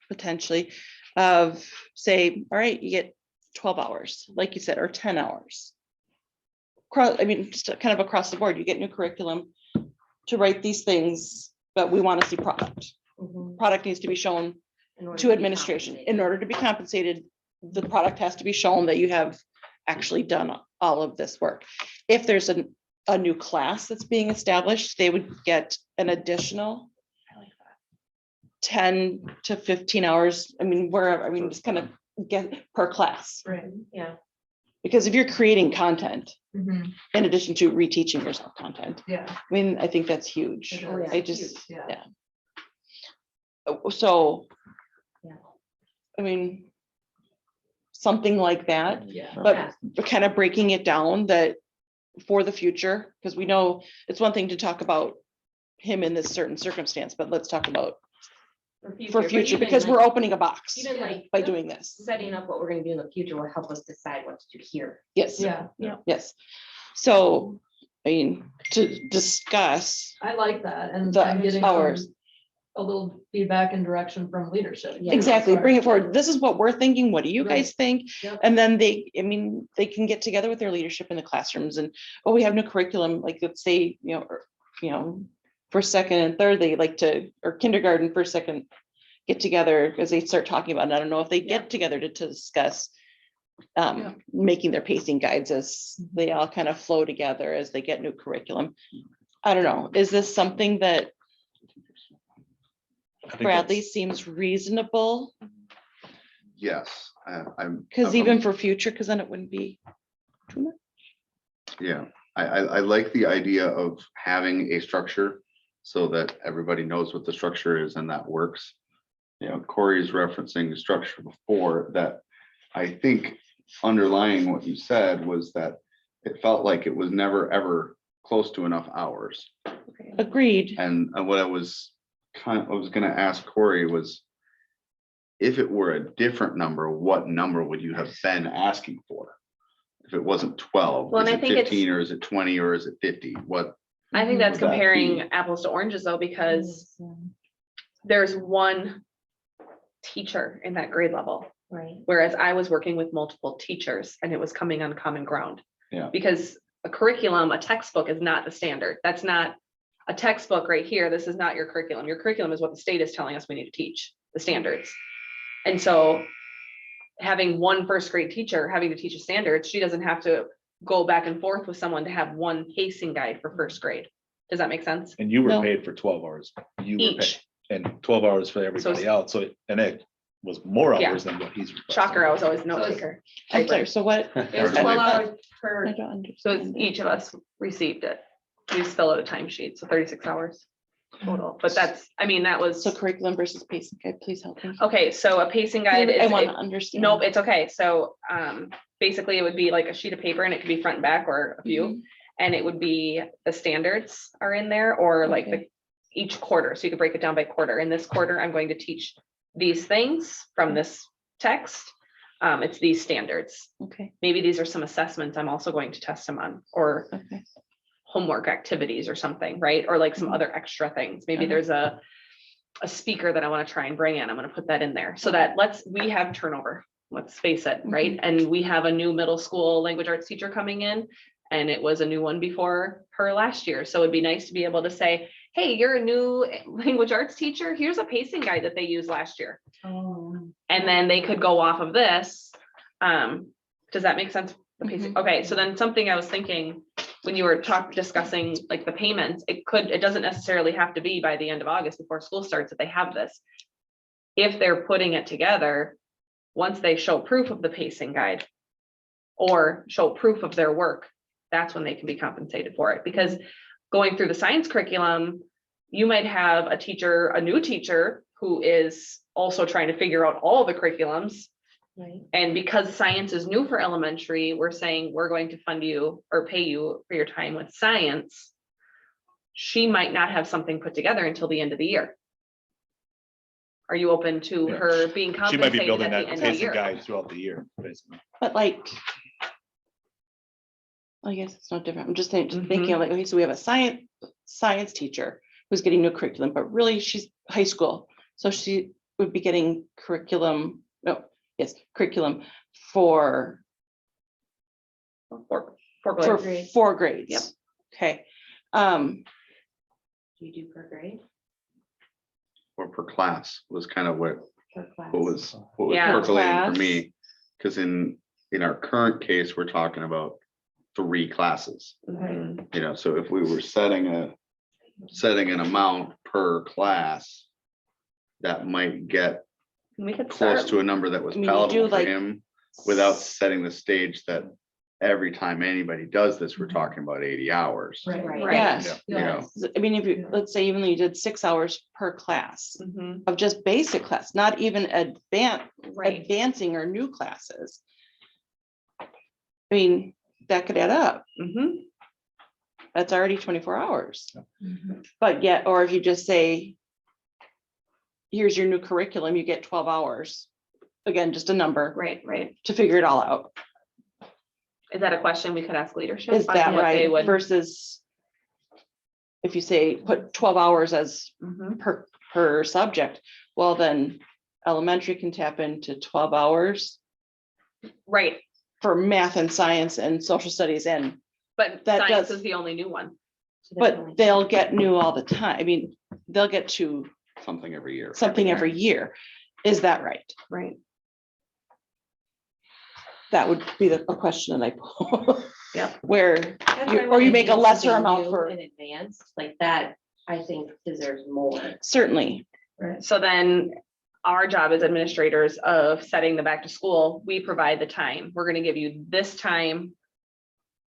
potentially, of say, all right, you get 12 hours, like you said, or 10 hours. I mean, just kind of across the board, you get new curriculum to write these things, but we want to see product. Mhm. Product needs to be shown In order to be administration. compensated. In order to be compensated, the product has to be shown that you have actually done all of this work. If there's a new class that's being established, they would get an additional 10 to 15 hours. I mean, just kind of get per class. Right. Yeah. Because if you're creating content Mhm. in addition to reteaching yourself content, Yeah. I mean, I think that's huge. It Oh, is. yeah. I just, Yeah. yeah. So. Yeah. I mean. Something like that, Yeah. but kind of breaking it down that for the future, because we know it's one thing to talk about him in this certain circumstance, but let's talk about for but future, even because like- we're opening a box Even like by doing this. setting up what we're gonna do in the future will help us decide what to do here. Yes. Yeah. Yes. So, I mean, to discuss, I like that and The and getting hours. some- a little feedback and direction from leadership. Yeah. exactly, Sorry. bring it forward. This is what we're thinking. What do you guys think? Yep. And then they, I mean, they can get together with their leadership in the classrooms and, oh, we have no curriculum, like, let's say, first, second and third, they like to, or kindergarten, first, second, get together as they start talking about it. I don't know if they get together to discuss making their pacing guides as they all kind of flow together as they get new curriculum. I don't know. Is this something that I think Bradley that's- seems reasonable? Yes, I'm. Because I'm- even for future, because then it wouldn't be too much. Yeah, I like the idea of having a structure so that everybody knows what the structure is and that works. You know, Corey's referencing the structure before that. I think underlying what you said was that it felt like it was never, ever close to enough hours. Agreed. And what I was gonna ask Corey was, if it were a different number, what number would you have been asking for? If it wasn't 12, Well, is and I it think it's- 15 or is it 20 or is it 50? What? I think that's Would that comparing be- apples to oranges though, because there's one teacher in that grade level. Right. Whereas I was working with multiple teachers and it was coming on common ground. Yeah. Because a curriculum, a textbook is not the standard. That's not a textbook right here. This is not your curriculum. Your curriculum is what the state is telling us we need to teach, the standards. And so having one first grade teacher having to teach a standard, she doesn't have to go back and forth with someone to have one pacing guide for first grade. Does that make sense? And you were No. paid for 12 hours. You were paid, Each. and 12 hours for everybody else. So, and it was more Yeah. hours than what he's. requesting. Shocker, I was always the note So it's- taker. I'm sorry, so what? It's Or 12 like- hours I per, don't So understand. it's it. each of us received it. We just fill out a timesheet, so 36 hours total, but that's, I mean, that was, So curriculum versus pacing guide, please help me. okay, so a pacing guide I is, want to understand. nope, it's okay. So basically it would be like a sheet of paper and it could be front and back or a few. Mhm. And it would be, the standards are in there or like the, Okay. each quarter. So you could break it down by quarter. In this quarter, I'm going to teach these things from this text. It's these standards. Okay, Maybe these are some assessments I'm also going to test them on, or okay. homework activities or something, right? Or like some Mhm. other extra things. Maybe Uh-huh. there's a speaker that I want to try and bring in. I'm going to put that in there so that we have turnover. Let's face it, right? And we have a new middle school language arts teacher coming in, and it was a new one before her last year. So it'd be nice to be able to say, hey, you're a new language arts teacher. Here's a pacing guide that they used last year. Oh. And then they could go off of this. Does that make sense? The pacing, okay, so then something I was thinking, when you were discussing like the payments, it doesn't necessarily have to be by the end of August before school starts that they have this. If they're putting it together, once they show proof of the pacing guide or show proof of their work, that's when they can be compensated for it. Because going through the science curriculum, you might have a teacher, a new teacher who is also trying to figure out all the curriculums. Right. And because science is new for elementary, we're saying we're going to fund you or pay you for your time with science. She might not have something put together until the end of the year. Are you open to Yeah. her being She might be compensated building at the that end of the pacing year? guide throughout the year, basically. But like. I guess it's not different. I'm just thinking Mhm. of like, okay, so we have a science teacher who's getting new curriculum, but really she's high school. So she would be getting curriculum for For for grades. 4 grades. Yep. Okay. Do you do per grade? Or per class was kind of what Per class? was Yeah. percolating Class. for me. Because in our current case, we're talking about 3 classes. Mhm. You know, so if we were setting an amount per class, that might get We could close start, to a number that was I mean, you do palatable for like him without setting the stage that every time anybody does this, we're talking about 80 hours. Right. Right. Yes, You know, I mean, if you, let's say even though you did 6 hours per class Mhm, of just basic class, not even right, advancing or new classes. I mean, that could add up. mhm, That's already 24 hours. Mhm. But yet, or if you just say, here's your new curriculum, you get 12 hours. Again, just a number right. to figure it all out. Is that a question we could ask leadership? Is on that what they right? would- Versus if you say, put 12 hours as Mhm, per subject, well, then elementary can tap into 12 hours right, for math and science and social studies and, but That science does- is the only new one. but they'll get new all the time. I mean, they'll get to Something every year. something every year. Is that right? Right. That would be a question that I pose. Yep. Where, That's you- why or when you I make do a lesser something amount new for, In advance, like that, I think deserves more. certainly. So then our job as administrators of setting the back to school, we provide the time. We're gonna give you this time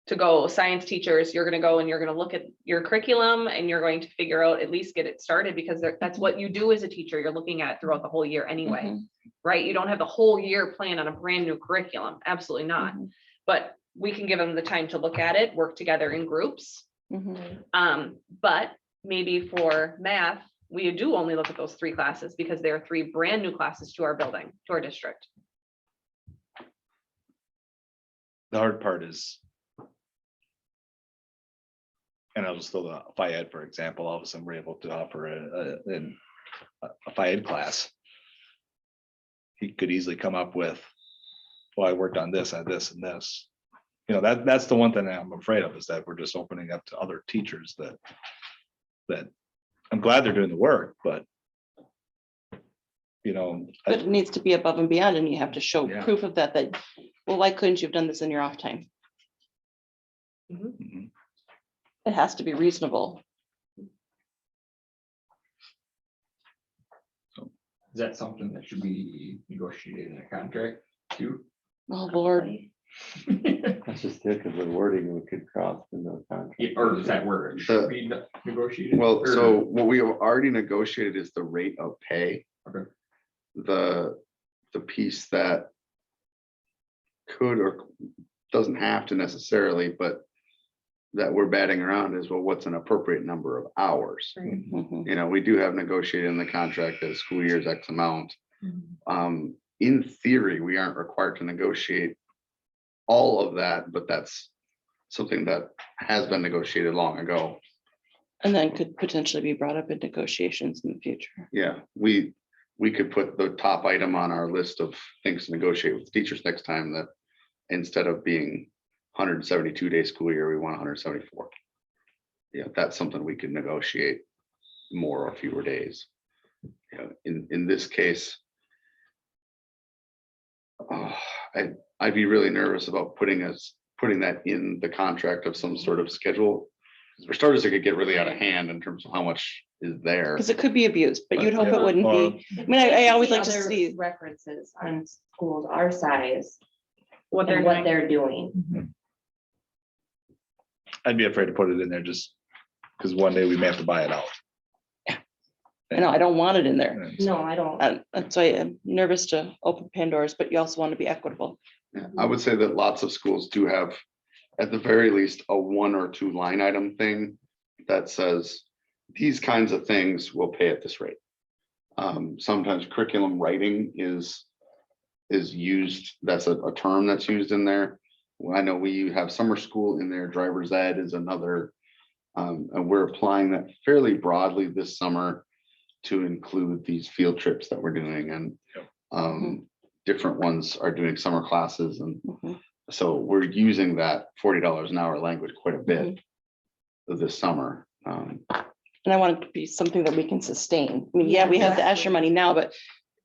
to go. Science teachers, you're gonna go and you're gonna look at your curriculum and you're going to figure out, at least get it started, because that's what you do as a teacher. You're looking at it throughout the whole year anyway, Mhm, right? You don't have the whole year planned on a brand new curriculum. Absolutely not. mhm, But we can give them the time to look at it, work together in groups. mhm. But maybe for math, we do only look at those 3 classes because there are 3 brand new classes to our building, to our district. The hard part is. And I'll just throw the Phi Ed, for example, all of a sudden we're able to offer a Phi Ed class. He could easily come up with, well, I worked on this and this and this. You know, that's the one thing that I'm afraid of, is that we're just opening up to other teachers that I'm glad they're doing the work, but you know, But it needs to be above and beyond, and you have to show Yeah. proof of that, well, why couldn't you have done this in your off time? Mhm. It has to be reasonable. Is that something that should be negotiated in a contract too? Oh, Lord. That's just it, because the wording we could cross into the contract. Yeah, or is that where it should be negotiated? well, Or- so what we have already negotiated is the rate of pay. Okay. The piece that could or doesn't have to necessarily, but that we're batting around is, well, what's an appropriate number of hours? Mhm. You know, we do have negotiated in the contract that school years X amount. In theory, we aren't required to negotiate all of that, but that's something that has been negotiated long ago. And then could potentially be brought up in negotiations in the future. Yeah, we could put the top item on our list of things to negotiate with teachers next time, that instead of being 172-day school year, we want 174. Yeah, that's something we could negotiate more or fewer days. You know, in this case, I'd be really nervous about putting that in the contract of some sort of schedule. For starters, it could get really out of hand in terms of how much is there. Because it could be abused, but you'd hope Yeah. it wouldn't Or- be. I mean, I always like to Other see, References on schools our size What they're and what doing. they're doing. I'd be afraid to put it in there just because one day we may have to buy it out. I know, I don't want it in there. And so- No, I don't. That's why I'm nervous to open Pandora's, but you also want to be equitable. Yeah, I would say that lots of schools do have, at the very least, a 1 or 2 line item thing that says, these kinds of things will pay at this rate. Sometimes curriculum writing is used, that's a term that's used in there. Well, I know we have summer school in there, driver's ed is another. And we're applying that fairly broadly this summer to include these field trips that we're doing, and different ones are doing summer classes, and Mhm. so we're using that $40 an hour language quite a bit this summer. And I want it to be something that we can sustain. I mean, yeah, we have the extra money now, but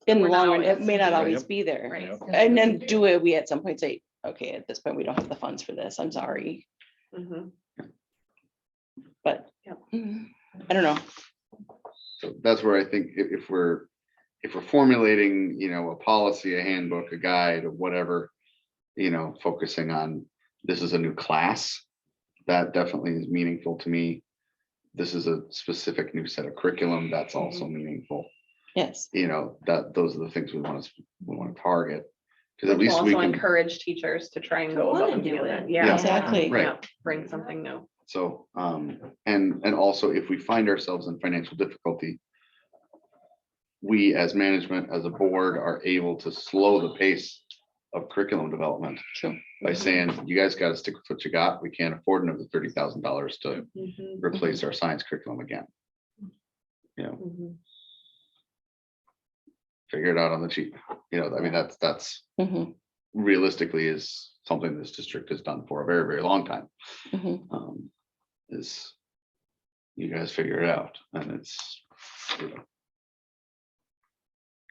in the We're not long run, it always- may not Yep. always be there. Right. And then we at some point say, okay, at this point, we don't have the funds for this. I'm sorry, Mhm. but Yep. I don't know. So that's where I think if we're if we're formulating, a policy, a handbook, a guide, or whatever, focusing on, this is a new class, that definitely is meaningful to me. This is a specific new set of curriculum, that's also meaningful. Yes. Those are the things we want to target. Because at We'll least we also can, encourage teachers to try and To go above wanna and do beyond. it. Yeah. Yeah. Exactly. Right. Yeah, bring something new. so, and also if we find ourselves in financial difficulty, we as management, as a board, are able to slow the pace of curriculum development True. by saying, you guys got to stick with what you got. We can't afford another $30,000 to replace our science curriculum again. Figure it out on the cheap. I mean, that's Mhm, realistically is something this district has done for a very, very long time. mhm. Is you guys figure it out, and it's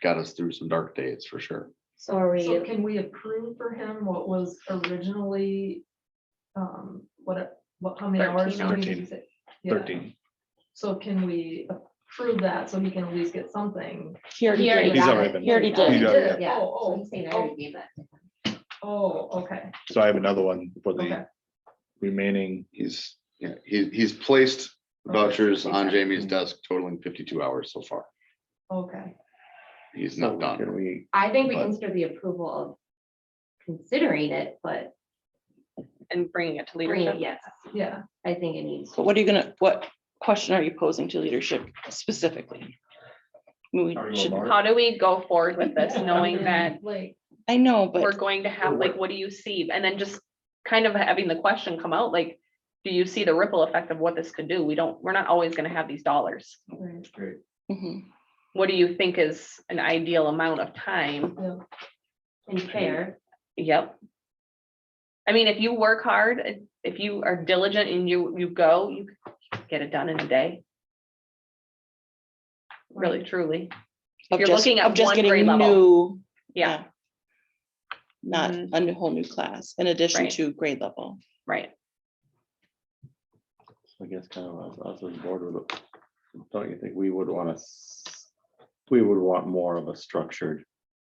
got us through some dark days for sure. So are we, So can we approve for him what was originally, how many hours? 13 did you say? Yeah. 13. So can we approve that so he can at least get something? He already He already did. He's got already it. been- He already He's did. already- Yeah, Oh, so oh, he's saying I oh. already gave that to him. Oh, okay, So I have another one for okay. the remaining. He's placed Okay. vouchers on Exactly. Jamie's desk totaling 52 hours so far. Okay, He's So not done. can we, I think we But- consider the approval of considering it, but And bringing it to bring leadership. it, yes, yeah. I think it needs. But what question are you posing to leadership specifically? We How do you go should- about it? How do we go forward with this, knowing that Like, I know, we're but going to have, like, what do you see? And then just kind of having the question come out, like, do you see the ripple effect of what this could do? We're not always gonna have these dollars. right, Great. mhm, What do you think is an ideal amount of time? yeah. And fair, Yep. I mean, if you work hard, if you are diligent and you go, you get it done in a day. Really, truly. of You're just, looking at of just one getting grade level. new. Yeah, Not Mhm. a whole new class in addition Right. to grade level. right. I guess kind of us as a board, don't you think we would want we would want more of a structured,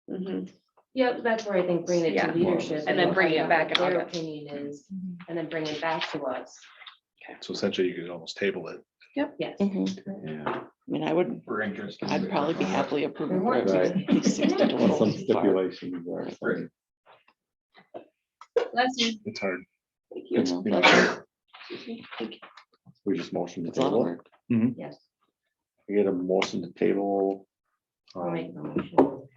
Mhm. yeah, that's where I think bringing it Yeah. to leadership. And then bring it find out back what in Their August. opinion is, and then bring it back to us, So essentially you could almost table it. yes. Mhm. yeah, I mean, I would, We're interested. I'd probably be happily approving. Right. at least 60 to a little some far. stipulations there. so- Great. It's hard. You know, that's- We just motion to It's a lot of table. work. Yes, We get a motion to table. I'll make the motion.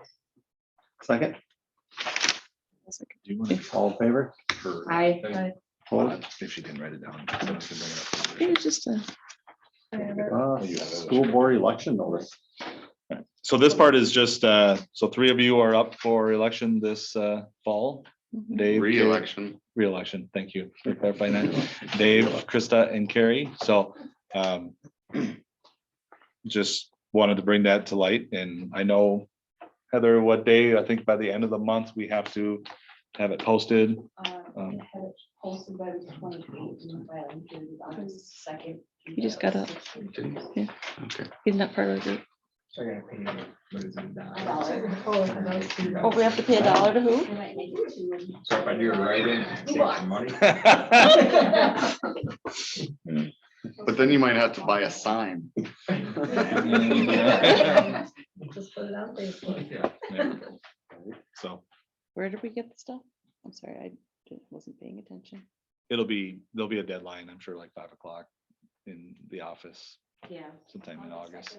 Second, Do you want to? all in favor? I, Opposed? If she didn't write it down. so I can bring it up. It was just a, School board election notice. So this part is just, so 3 of you are up for election this fall. mhm. Dave, Carrie- Re-election. Re-election, thank you for clarifying that. Dave, Krista, and Carrie, so just wanted to bring that to light, and I know, Heather, what day, I think by the end of the month, we have to have it posted. Posted by the 28th and filing period on the 2nd. You just gotta, Okay. he's not part of the group. So I gotta pay, what is it, Oh, and those two Oh, we have to pay $1 to who? So if I do it right in, save some money. But then you might have to buy a sign. Just put it on Facebook. Yeah. So Where did we get the stuff? I'm sorry, wasn't paying attention. there'll be a deadline, I'm sure, like 5 o'clock in the office yeah. sometime in August.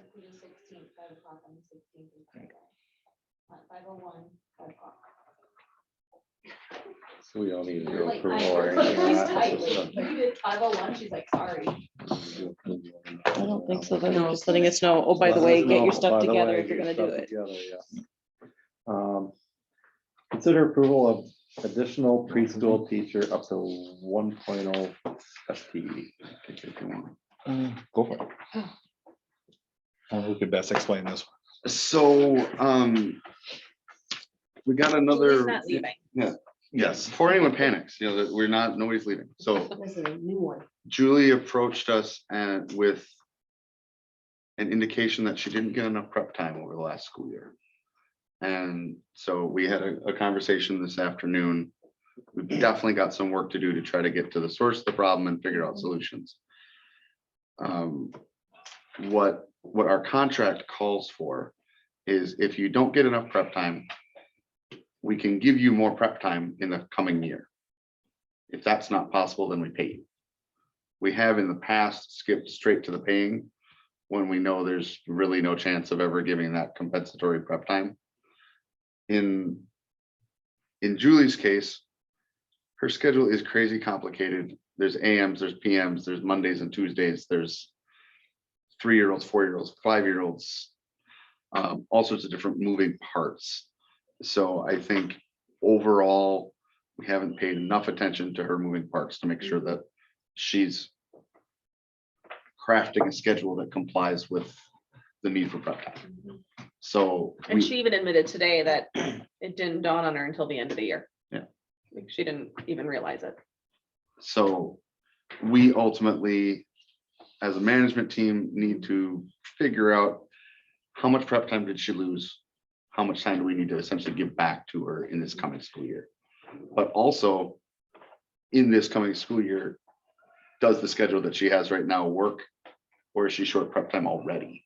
So we don't need your approval or anything. like that, it's just a- did 5:01, she's like, sorry. I don't think so. They're just letting us know, oh, by the way, get your stuff together if you're gonna do it. Consider approval of additional preschool teacher up to 1.0 FTE. Go for it. Who could best explain this? So, we got Julie's another, not leaving. yes, before anyone panics, that we're not, nobody's leaving. So This is a new one. Julie approached us and with an indication that she didn't get enough prep time over the last school year. And so we had a conversation this afternoon. We've definitely got some work to do to try to get to the source of the problem and figure out solutions. What our contract calls for is if you don't get enough prep time, we can give you more prep time in the coming year. If that's not possible, then we pay you. We have in the past skipped straight to the paying when we know there's really no chance of ever giving that compensatory prep time. In Julie's case, her schedule is crazy complicated. There's AMs, there's PMs, there's Mondays and Tuesdays, there's 3-year-olds, 4-year-olds, 5-year-olds, all sorts of different moving parts. So I think overall, we haven't paid enough attention to her moving parts to make sure that she's crafting a schedule that complies with the need for prep time. So And she even admitted today that it didn't dawn on her until the end of the year. Yeah. Like she didn't even realize it. So we ultimately, as a management team, need to figure out how much prep time did she lose? How much time do we need to essentially give back to her in this coming school year? But also in this coming school year, does the schedule that she has right now work? Or is she short prep time already?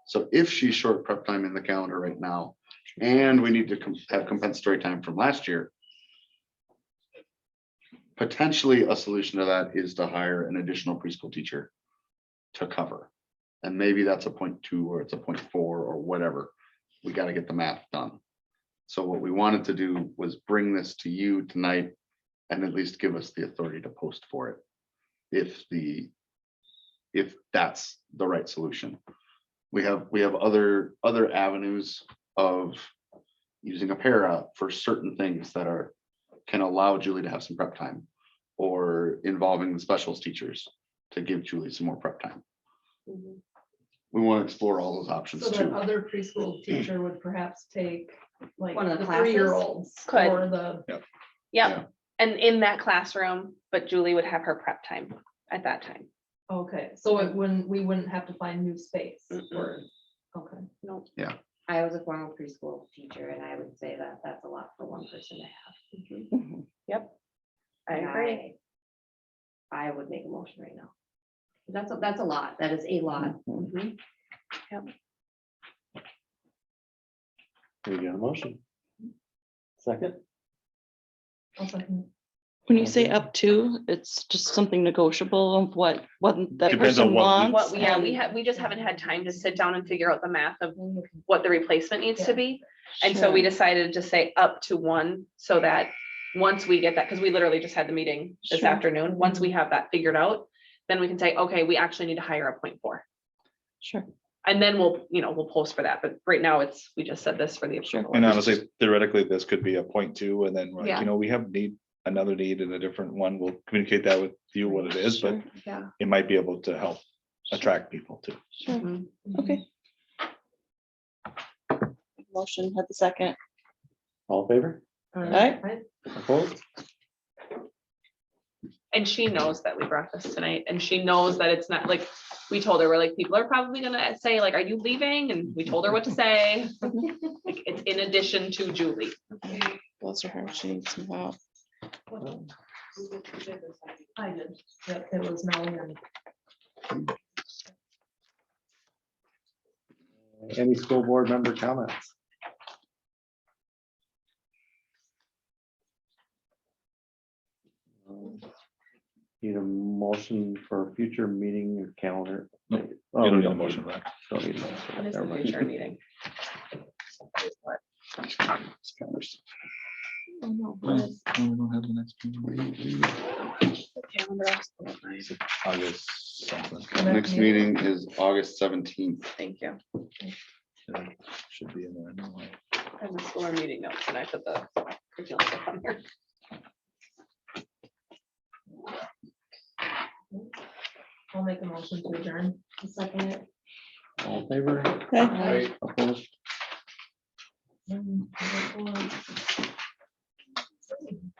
So if she's short prep time in the calendar right now, and we need to have compensatory time from last year, potentially a solution to that is to hire an additional preschool teacher to cover. And maybe that's a 0.2 or it's a 0.4 or whatever. We got to get the math done. So what we wanted to do was bring this to you tonight and at least give us the authority to post for it. If that's the right solution. We have other avenues of using a para for certain things that can allow Julie to have some prep time, or involving the specials teachers to give Julie some more prep time. We want to explore all those options So that too. other preschool teacher would perhaps take like One of the the classes? 3-year-olds Could. or the, Yep. Yeah. And in that classroom, but Julie would have her prep time at that time. okay, so we wouldn't have to find new space Mm-mm. for, okay. No. I was a former preschool teacher and I would say that that's a lot for one person to have. Yep. I And agree. I would make a motion right now. That's a lot. That is a lot. Mhm. We get a motion. Second, I'll second. When you say up to, it's just something negotiable of what that Depends on person what we- wants. Yeah, we just haven't had time to sit down and figure out the math of what the replacement needs to be. And so we Sure. decided to say up to 1, so that once we get that, because we literally just had the meeting this Sure. afternoon, once we have that figured out, then we can say, okay, we actually need to hire a 0.4. Sure. And then we'll post for that, but right now we just said this for the. Sure. approval. And honestly, theoretically, this could be a 0.2, and then we're like, Yeah. we have another need in a different one. We'll communicate that with you what it is, but Sure. Yeah. it might be able to help attract people too. Sure. Mhm. Okay. Motion had the second. all in favor, Aye. opposed? And she knows that we brought this tonight, and she knows that it's not like, we told her, we're like, people are probably gonna say like, are you leaving? And we told her what to say. Like, it's in addition to Julie. Bless her heart, she needs some help. I did. Yep, it was Melanie and Any school board member comments? Need a motion for a future meeting or calendar? Nope, Oh, You we don't need a motion for that. Don't need a motion. What is Never the mind. future meeting? August something. Next meeting is August 17th. Thank you. Yeah, Should be in there. anyway. And the school meeting notes, and I put the curriculum stuff on here. I'll make a motion to adjourn. I'll second it. All in favor, Okay. opposed? Mm,